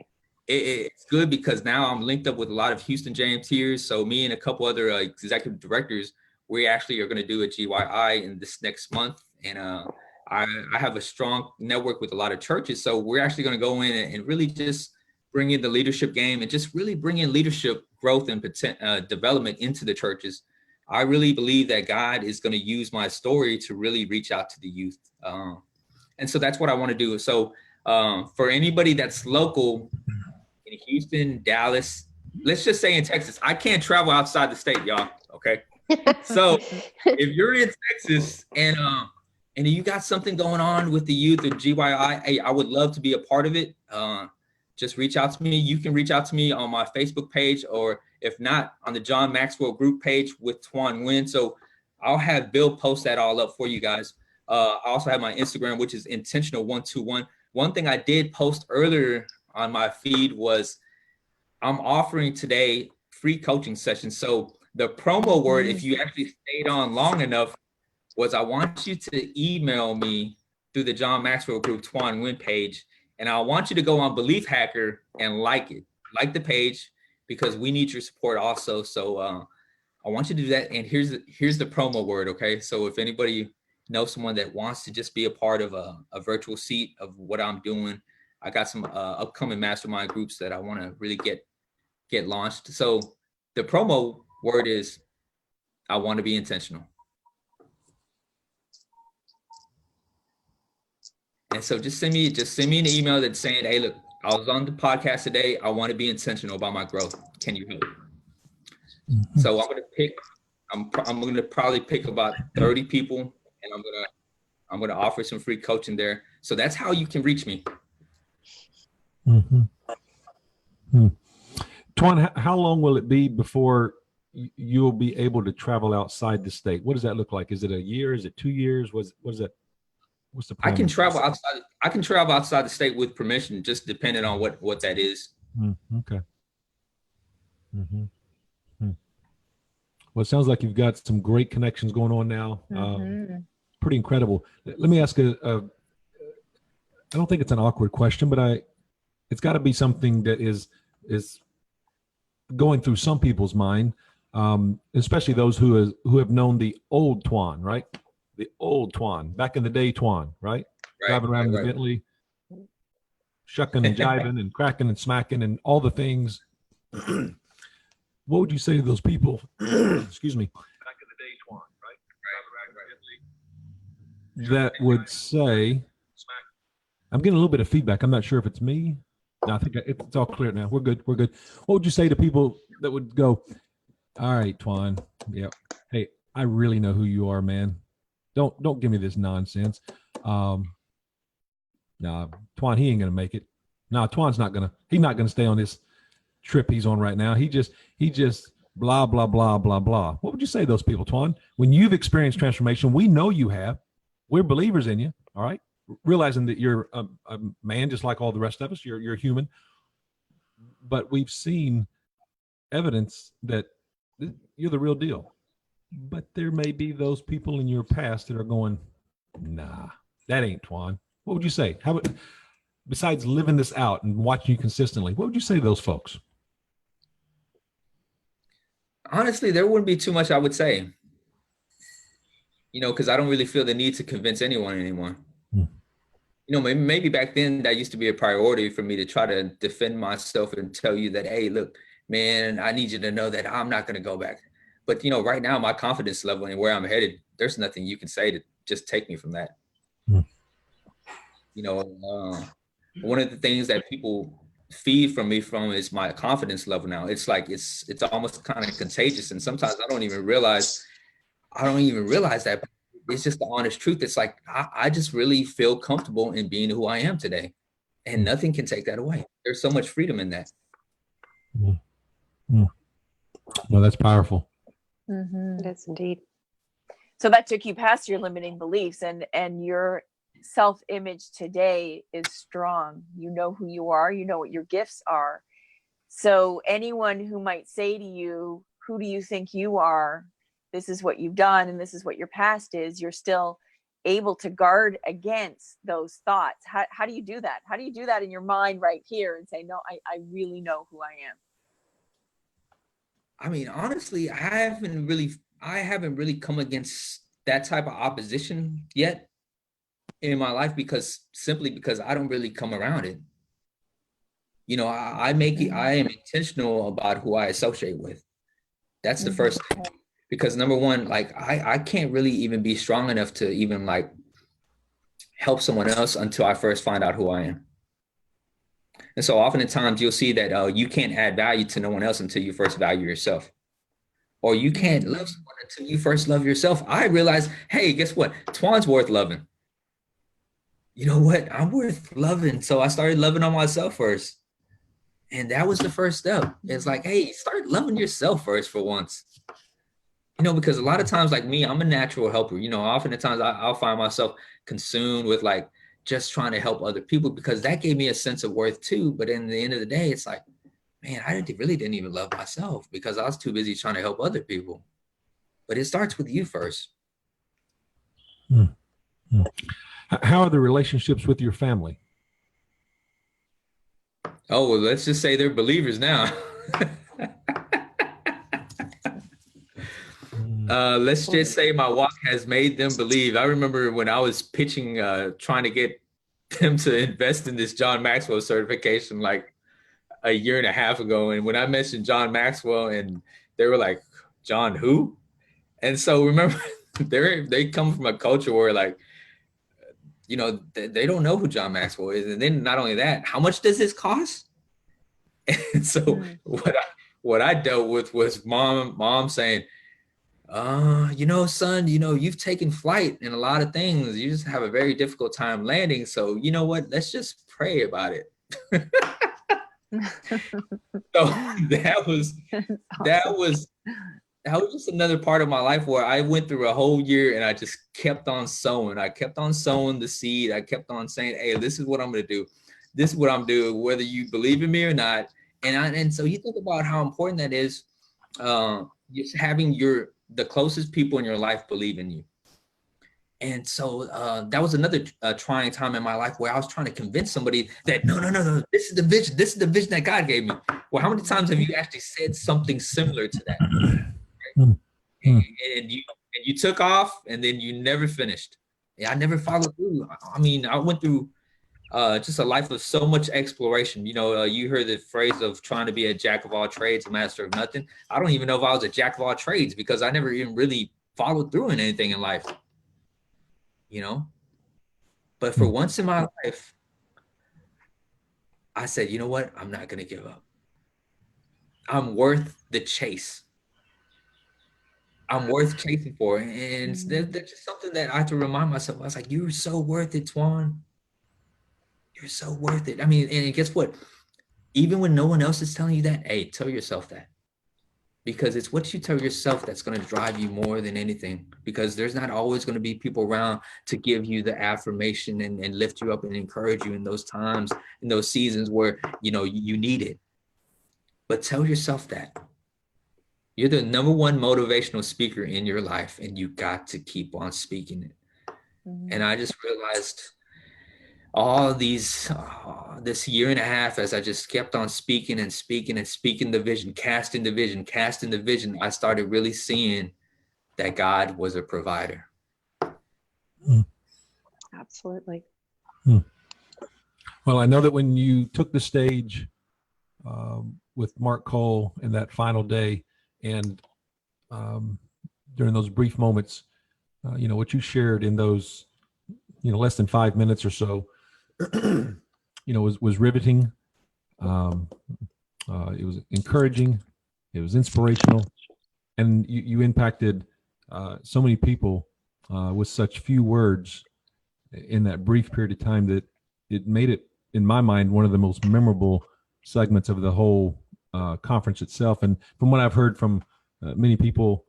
Speaker 2: it's good because now I'm linked up with a lot of Houston JMTers. So me and a couple other executive directors, we actually are going to do a GYI in this next month, and I have a strong network with a lot of churches. So we're actually going to go in and really just bring in the leadership game and just really bring in leadership growth and development into the churches. I really believe that God is going to use my story to really reach out to the youth. And so that's what I want to do. So for anybody that's local in Houston, Dallas, let's just say in Texas, I can't travel outside the state, y'all. Okay. So if you're in Texas and you got something going on with the youth at GYI, hey, I would love to be a part of it. Just reach out to me. You can reach out to me on my Facebook page, or if not, on the John Maxwell group page with Tuan Nguyen. So I'll have Bill post that all up for you guys. I also have my Instagram, which is intentional121. One thing I did post earlier on my feed was I'm offering today free coaching sessions. So the promo word, if you actually stayed on long enough, was I want you to email me through the John Maxwell Group Tuan Nguyen page, and I want you to go on Belief Hacker and like the page, because we need your support also. So I want you to do that. And here's the promo word, okay? So if anybody knows someone that wants to just be a part of a virtual seat of what I'm doing, I got some upcoming mastermind groups that I want to really get launched. So the promo word is I want to be intentional. And so just send me an email that's saying, hey, look, I was on the podcast today. I want to be intentional about my growth. Can you help? So I'm going to probably pick about 30 people, and I'm going to offer some free coaching there. So that's how you can reach me.
Speaker 1: Tuan, how long will it be before you'll be able to travel outside the state? What does that look like? Is it a year? Is it 2 years? What is that? What's the plan?
Speaker 2: I can travel outside the state with permission, just depending on what that is.
Speaker 1: Okay. Well, it sounds like you've got some great connections going on now. Pretty incredible. Let me ask I don't think it's an awkward question, but it's got to be something that is going through some people's mind, especially those who have known the old Tuan, right? The old Tuan, back in the day Tuan, right? Driving around in the Bentley, shucking and jiving and cracking and smacking and all the things. What would you say to those people? Excuse me. Back in the day Tuan, that would say, I'm getting a little bit of feedback. I'm not sure if it's me. No, I think it's all clear now. We're good. We're good. What would you say to people that would go, all right, Tuan, yeah, hey, I really know who you are, man. Don't give me this nonsense. Nah, Tuan, he ain't gonna make it. Nah, Tuan's he's not gonna stay on this trip he's on right now. He just blah, blah, blah, blah, blah. What would you say to those people, Tuan? When you've experienced transformation, we know you have. We're believers in you, all right? Realizing that you're a man just like all the rest of us. You're human. But we've seen evidence that you're the real deal. But there may be those people in your past that are going, nah, that ain't Tuan. What would you say? How would, besides living this out and watching you consistently, what would you say to those folks?
Speaker 2: Honestly, there wouldn't be too much I would say, because I don't really feel the need to convince anyone anymore. Maybe back then that used to be a priority for me to try to defend myself and tell you that, hey, look, man, I need you to know that I'm not going to go back. But, right now, my confidence level and where I'm headed, there's nothing you can say to just take me from that. One of the things that people feed from me is my confidence level now. It's like, it's almost kind of contagious. And sometimes I don't even realize that. But it's just the honest truth. It's like, I just really feel comfortable in being who I am today, and nothing can take that away. There's so much freedom in that.
Speaker 1: Well, that's powerful.
Speaker 3: Mm-hmm.
Speaker 4: It is indeed.
Speaker 3: So that took you past your limiting beliefs, and your self-image today is strong. You know who you are, you know what your gifts are. So anyone who might say to you, who do you think you are? This is what you've done and this is what your past is. You're still able to guard against those thoughts. How do you do that? How do you do that in your mind right here and say, no, I really know who I am?
Speaker 2: I mean, honestly, I haven't really come against that type of opposition yet in my life, simply because I don't really come around it. I am intentional about who I associate with. That's the first thing. Because number one, like I can't really even be strong enough to even like help someone else until I first find out who I am. And so oftentimes you'll see that you can't add value to no one else until you first value yourself. Or you can't love someone until you first love yourself. I realized, hey, guess what? Tuan's worth loving. You know what? I'm worth loving. So I started loving on myself first. And that was the first step. It's like, hey, start loving yourself first for once. Because a lot of times, like me, I'm a natural helper. Oftentimes I'll find myself consumed with like just trying to help other people, because that gave me a sense of worth too. But in the end of the day, it's like, man, I really didn't even love myself because I was too busy trying to help other people. But it starts with you first.
Speaker 1: How are the relationships with your family?
Speaker 2: Oh, well, let's just say they're believers now. Let's just say my walk has made them believe. I remember when I was pitching, trying to get them to invest in this John Maxwell certification like a year and a half ago. And when I mentioned John Maxwell, and they were like, John who? And so remember, they come from a culture where like, they don't know who John Maxwell is. And then not only that, how much does this cost? And so what I dealt with was mom saying, son, you've taken flight in a lot of things. You just have a very difficult time landing. So you know what? Let's just pray about it. So that was just another part of my life where I went through a whole year and I just kept on sowing. I kept on sowing the seed. I kept on saying, hey, this is what I'm going to do. This is what I'm doing, whether you believe in me or not. And so you think about how important that is, just having the closest people in your life believe in you. And so that was another trying time in my life where I was trying to convince somebody that no, this is the vision. This is the vision that God gave me. Well, how many times have you actually said something similar to that? Right? And you took off and then you never finished. Yeah, I never followed through. I mean, I went through just a life of so much exploration. You heard the phrase of trying to be a jack of all trades, a master of nothing. I don't even know if I was a jack of all trades because I never even really followed through in anything in life. you know? But for once in my life, I said, you know what? I'm not going to give up. I'm worth the chase. I'm worth chasing for. And that's just something that I have to remind myself. I was like, you're so worth it, Tuan. You're so worth it. I mean, and guess what? Even when no one else is telling you that, hey, tell yourself that. Because it's what you tell yourself that's going to drive you more than anything. Because there's not always going to be people around to give you the affirmation and lift you up and encourage you in those times, in those seasons where, you know, you need it. But tell yourself that. You're the number one motivational speaker in your life, and you got to keep on speaking it. And I just realized all these, this year and a half, as I just kept on speaking and speaking and speaking the vision, casting the vision, I started really seeing that God was a provider.
Speaker 4: Absolutely.
Speaker 1: Well, I know that when you took the stage with Mark Cole in that final day, and during those brief moments, you know, what you shared in those, you know, less than 5 minutes or so, you know, was riveting. It was encouraging. It was inspirational, and you impacted so many people with such few words in that brief period of time that it made it, in my mind, one of the most memorable segments of the whole conference itself. And from what I've heard from many people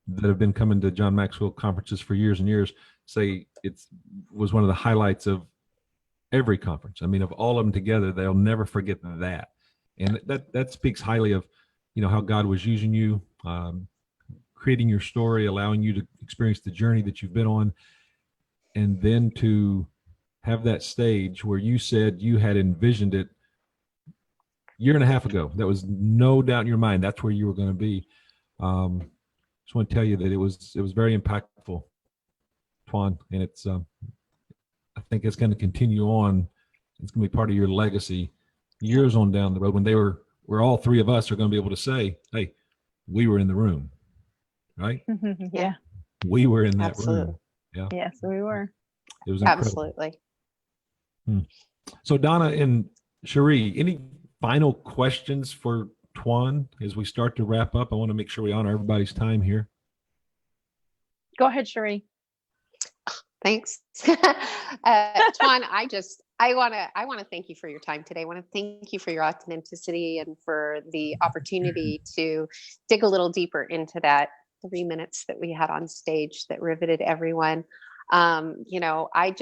Speaker 1: that have been coming to John Maxwell conferences for years and years, say it was one of the highlights of every conference. I mean, of all of them together, they'll never forget that. And that speaks highly of, you know, how God was using you, creating your story, allowing you to experience the journey that you've been on, and then to have that stage where you said you had envisioned it year and a half ago. That was no doubt in your mind. That's where you were going to be. Just want to tell you that it was very impactful, Tuan, and it's I think it's going to continue on. It's going to be part of your legacy years on down the road when where all three of us are going to be able to say, "Hey, we were in the room, right?
Speaker 3: Yeah.
Speaker 1: We were in that
Speaker 4: Absolutely.
Speaker 1: room." Yeah.
Speaker 3: Yes, we were.
Speaker 1: It was incredible.
Speaker 4: Absolutely.
Speaker 1: So Donna and Sheri, any final questions for Tuan as we start to wrap up? I want to make sure we honor everybody's time here.
Speaker 3: Go ahead, Sheri.
Speaker 4: Thanks. Tuan, I want to thank you for your time today. I want to thank you for your authenticity and for the opportunity to dig a little deeper into that 3 minutes that we had on stage that riveted everyone. You know, I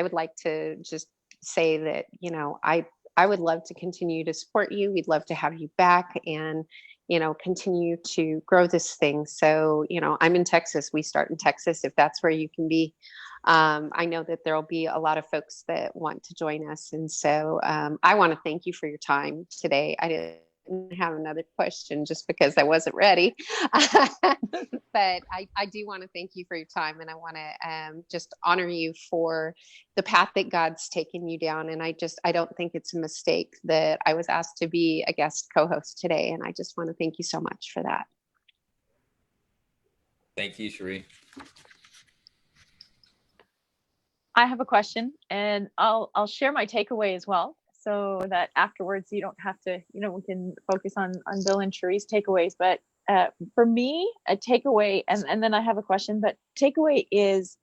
Speaker 4: would like to just say that, you know, I would love to continue to support you. We'd love to have you back and, you know, continue to grow this thing. So, you know, I'm in Texas. We start in Texas, if that's where you can be. I know that there'll be a lot of folks that want to join us. And so I want to thank you for your time today. I didn't have another question just because I wasn't ready. But I do want to thank you for your time. And I want to just honor you for the path that God's taken you down. And I don't think it's a mistake that I was asked to be a guest co-host today. And I just want to thank you so much for that.
Speaker 2: Thank you, Sheri.
Speaker 3: I have a question, and I'll share my takeaway as well, so that afterwards you don't have to, you know, we can focus on Bill and Sheri's takeaways. But for me, a takeaway, and then I have a question, but takeaway is,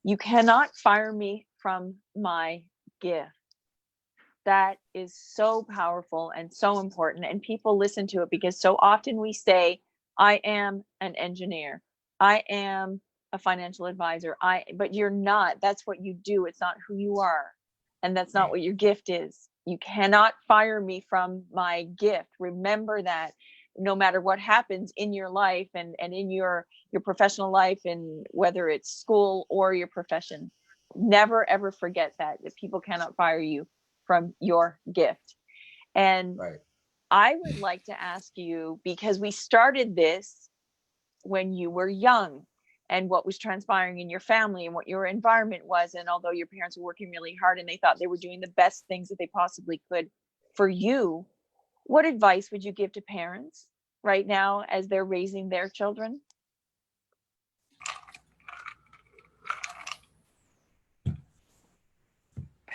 Speaker 3: you cannot fire me from my gift. That is so powerful and so important, and people listen to it because so often we say, I am an engineer, I am a financial advisor, but you're not. That's what you do. It's not who you are, and that's not what your gift is. You cannot fire me from my gift. Remember that, no matter what happens in your life and in your professional life, and whether it's school or your profession, never ever forget that people cannot fire you from your gift. And I would like to ask you, because we started this when you were young, and what was transpiring in your family and what your environment was. And although your parents were working really hard and they thought they were doing the best things that they possibly could for you, what advice would you give to parents right now as they're raising their children?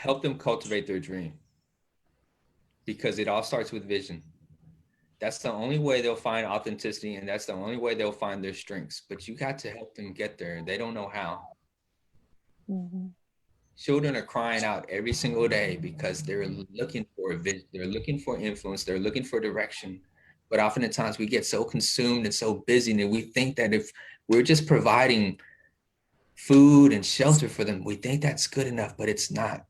Speaker 2: help them cultivate their dream, because it all starts with vision. That's the only way they'll find authenticity, and that's the only way they'll find their strengths. But you got to help them get there. They don't know how.
Speaker 3: Mm-hmm.
Speaker 2: Children are crying out every single day because they're looking for a vision, they're looking for influence, they're looking for direction. But oftentimes we get so consumed and so busy that we think that if we're just providing food and shelter for them, we think that's good enough, but it's not.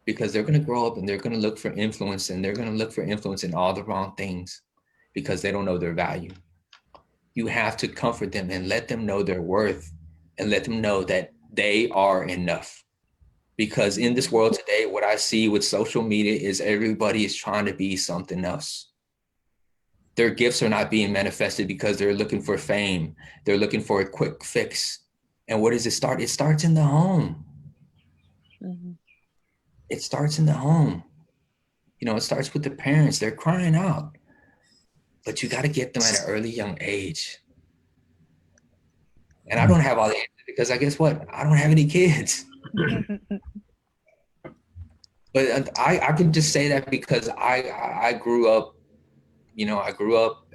Speaker 2: Because they're going to grow up and they're going to look for influence, and they're going to look for influence in all the wrong things because they don't know their value. You have to comfort them and let them know their worth, and let them know that they are enough. Because in this world today, what I see with social media is everybody is trying to be something else. Their gifts are not being manifested because they're looking for fame. They're looking for a quick fix. And where does it start? It starts in the home.
Speaker 3: Mm-hmm.
Speaker 2: It starts in the home. You know, it starts with the parents. They're crying out. But you got to get them at an early young age. And I don't have all the answers because guess what? I don't have any kids. But I can just say that because I grew up, you know,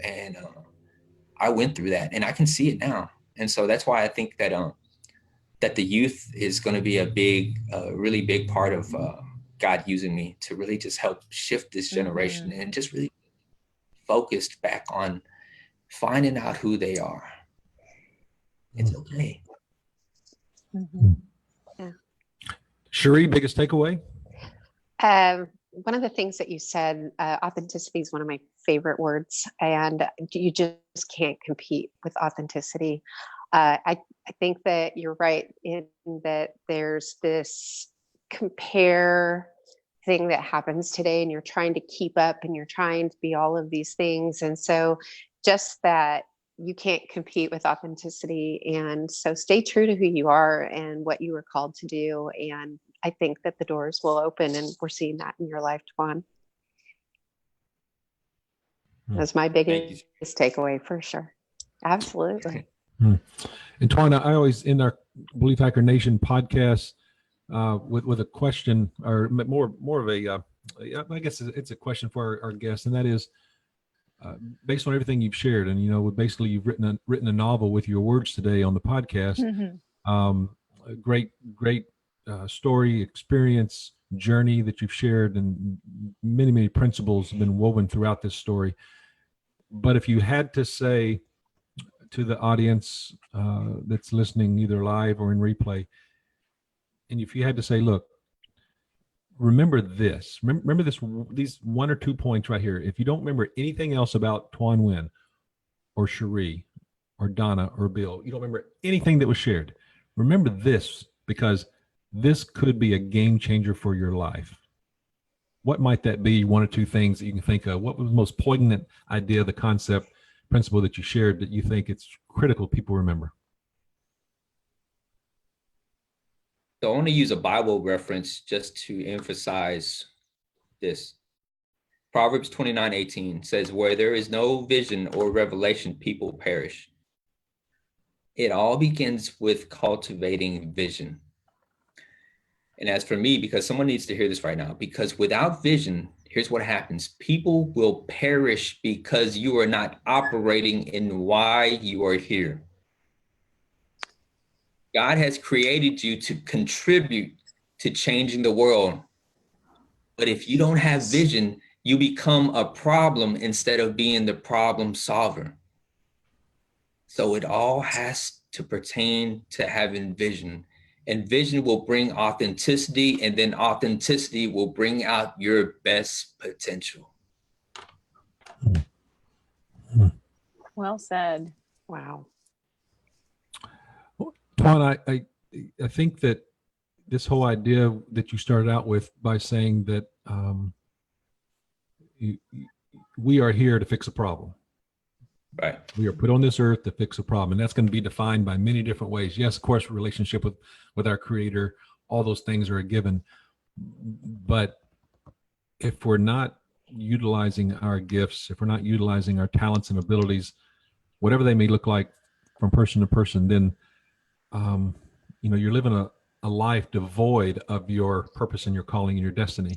Speaker 2: and I went through that, and I can see it now. And so that's why I think that that the youth is going to be a big, really big part of God using me to really just help shift this generation and just really focused back on finding out who they are. It's okay.
Speaker 3: Mm-hmm.
Speaker 4: Yeah.
Speaker 1: Sheri, biggest takeaway?
Speaker 4: One of the things that you said, authenticity is one of my favorite words, and you just can't compete with authenticity. I think that you're right in that there's this compare thing that happens today, and you're trying to keep up and you're trying to be all of these things. And so just that you can't compete with authenticity. And so stay true to who you are and what you were called to do. And I think that the doors will open, and we're seeing that in your life, Tuan. That's my biggest takeaway for sure. Absolutely.
Speaker 1: And Tuan, I always in our Belief Hacker Nation podcast with a question, or more of a, I guess it's a question for our guests, and that is based on everything you've shared, and you know, basically you've written a novel with your words today on the podcast. Mm-hmm. A great story, experience, journey that you've shared, and many principles have been woven throughout this story. But if you had to say to the audience that's listening either live or in replay, and if you had to say, look, remember this, remember these 1 or 2 points right here. If you don't remember anything else about Tuan Nguyen or Sheri or Donna or Bill, you don't remember anything that was shared, remember this, because this could be a game changer for your life. What might that be? 1 or 2 things that you can think of. What was the most poignant idea, the concept, principle that you shared that you think it's critical people remember?
Speaker 2: So I want to use a Bible reference just to emphasize this. Proverbs 29:18 says, where there is no vision or revelation, people perish. It all begins with cultivating vision. And as for me, because someone needs to hear this right now, because without vision, here's what happens. People will perish because you are not operating in why you are here. God has created you to contribute to changing the world. But if you don't have vision, you become a problem instead of being the problem solver. So it all has to pertain to having vision. And vision will bring authenticity, and then authenticity will bring out your best potential.
Speaker 3: Well said.
Speaker 4: Wow.
Speaker 1: Tuan, I think that this whole idea that you started out with by saying that we are here to fix a problem.
Speaker 2: Right.
Speaker 1: We are put on this earth to fix a problem, and that's going to be defined by many different ways. Yes, of course, relationship with our Creator, all those things are a given. But if we're not utilizing our gifts, if we're not utilizing our talents and abilities, whatever they may look like from person to person, then you know, you're living a life devoid of your purpose and your calling and your destiny.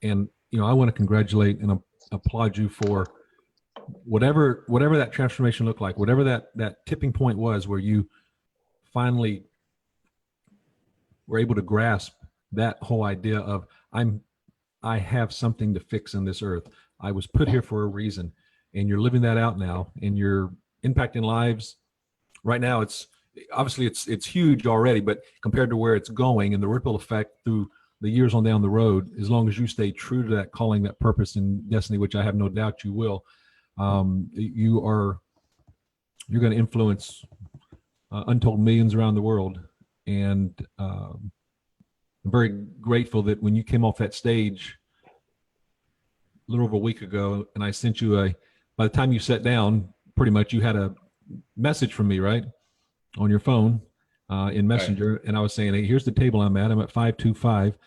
Speaker 1: And, I want to congratulate and applaud you for whatever that transformation looked like, whatever that tipping point was where you finally were able to grasp that whole idea of I have something to fix on this earth. I was put here for a reason, and you're living that out now, and you're impacting lives. Right now, it's obviously it's huge already, but compared to where it's going and the ripple effect through the years on down the road, as long as you stay true to that calling, that purpose and destiny, which I have no doubt you will, you're going to influence untold millions around the world. And I'm very grateful that when you came off that stage a little over a week ago, and I sent you by the time you sat down, pretty much you had a message from me, right, on your phone in Messenger. Right. And I was saying, hey, here's the table I'm at 525.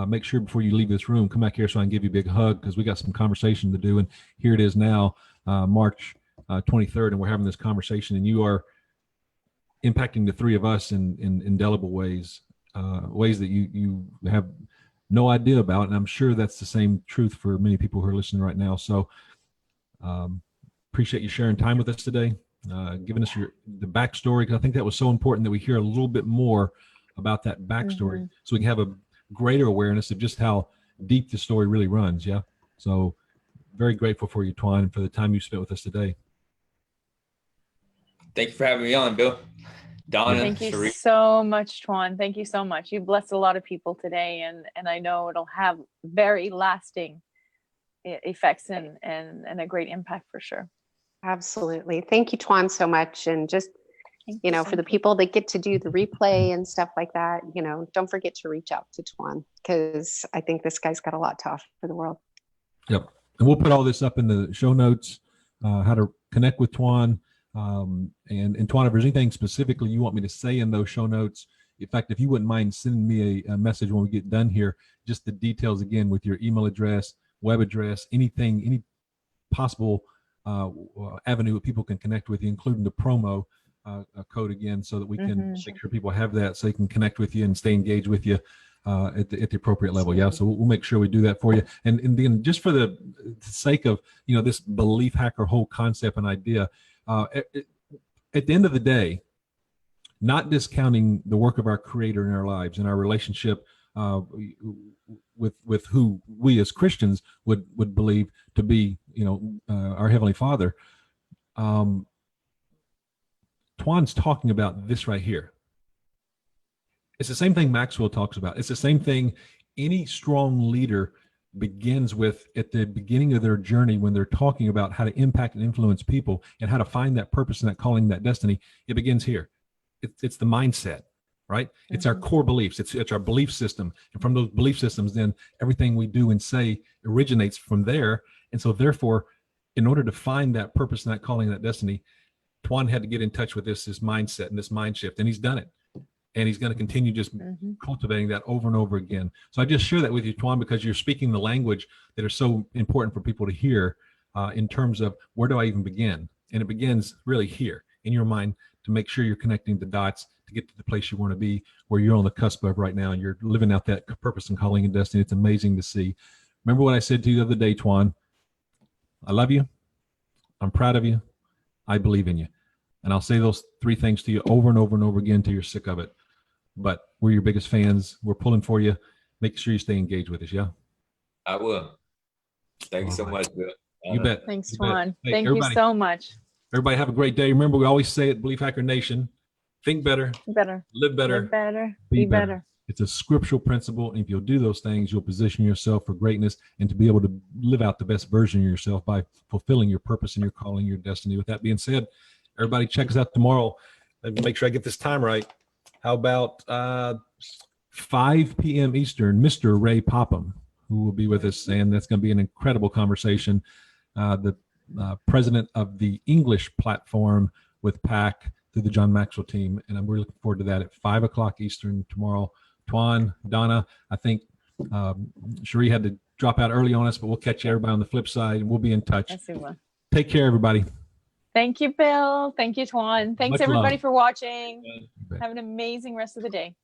Speaker 1: Make sure before you leave this room, come back here so I can give you a big hug, because we got some conversation to do. And here it is now, March 23rd, and we're having this conversation, and you are impacting the three of us in indelible ways, ways that you have no idea about. And I'm sure that's the same truth for many people who are listening right now. So appreciate you sharing time with us today, giving us the backstory, because I think that was so important that we hear a little bit more about that backstory, so we can have a greater awareness of just how deep the story really runs. Yeah. So very grateful for you, Tuan, and for the time you spent with us today.
Speaker 2: Thank you for having me on, Bill. Donna,
Speaker 3: thank you
Speaker 2: Sheri.
Speaker 3: so much, Tuan. Thank you so much. You blessed a lot of people today, and I know it'll have very lasting effects and a great impact for sure.
Speaker 4: Absolutely. Thank you, Tuan, so much. And just, for the people that get to do the replay and stuff like that, don't forget to reach out to Tuan, because I think this guy's got a lot to offer for the world.
Speaker 1: Yep. And we'll put all this up in the show notes, how to connect with Tuan. And Tuan, if there's anything specifically you want me to say in those show notes, in fact, if you wouldn't mind sending me a message when we get done here, just the details again with your email address, web address, anything, any possible avenue that people can connect with you, including the promo code again, so that we can make sure people have that, so they can connect with you and stay engaged with you at the appropriate level. Yeah. So we'll make sure we do that for you. And then just for the sake of, this belief hacker whole concept and idea, at the end of the day, not discounting the work of our Creator in our lives and our relationship with who we as Christians would believe to be, our Heavenly Father. Tuan's talking about this right here. It's the same thing Maxwell talks about. It's the same thing any strong leader begins with at the beginning of their journey, when they're talking about how to impact and influence people and how to find that purpose and that calling, that destiny. It begins here. It's the mindset, right? It's our core beliefs. It's our belief system. And from those belief systems, then everything we do and say originates from there. And so therefore, in order to find that purpose and that calling, that destiny, Tuan had to get in touch with this mindset and this mind shift, and he's done it. And he's going to continue just cultivating that over and over again. So I just share that with you, Tuan, because you're speaking the language that is so important for people to hear in terms of where do I even begin? And it begins really here in your mind, to make sure you're connecting the dots to get to the place you want to be, where you're on the cusp of right now, and you're living out that purpose and calling and destiny. It's amazing to see. Remember what I said to you the other day, Tuan? I love you. I'm proud of you. I believe in you. And I'll say those three things to you over and over and over again until you're sick of it. But we're your biggest fans. We're pulling for you. Make sure you stay engaged with us. Yeah.
Speaker 2: I will. Thank you so much, Bill.
Speaker 1: You bet.
Speaker 3: Thanks,
Speaker 1: You
Speaker 3: Tuan.
Speaker 1: bet. Hey,
Speaker 3: Thank you so much.
Speaker 1: Everybody have a great day. Remember, we always say it, Belief Hacker Nation, think better, live better,
Speaker 3: be better.
Speaker 1: It's a scriptural principle. And if you'll do those things, you'll position yourself for greatness and to be able to live out the best version of yourself by fulfilling your purpose and your calling, your destiny. With that being said, everybody check us out tomorrow. Let me make sure I get this time right. How about 5 p.m. Eastern, Mr. Ray Popham, who will be with us, and that's going to be an incredible conversation. The president of the English platform with PAC through the John Maxwell team, and I'm really looking forward to that at 5 o'clock Eastern tomorrow. Tuan, Donna, I think Sheri had to drop out early on us, but we'll catch everybody on the flip side, and we'll be in touch. Take care, everybody.
Speaker 3: Thank you, Bill. Thank you, Tuan. Thanks,
Speaker 1: Much
Speaker 3: everybody,
Speaker 1: love.
Speaker 3: for watching. Have an amazing rest of the day.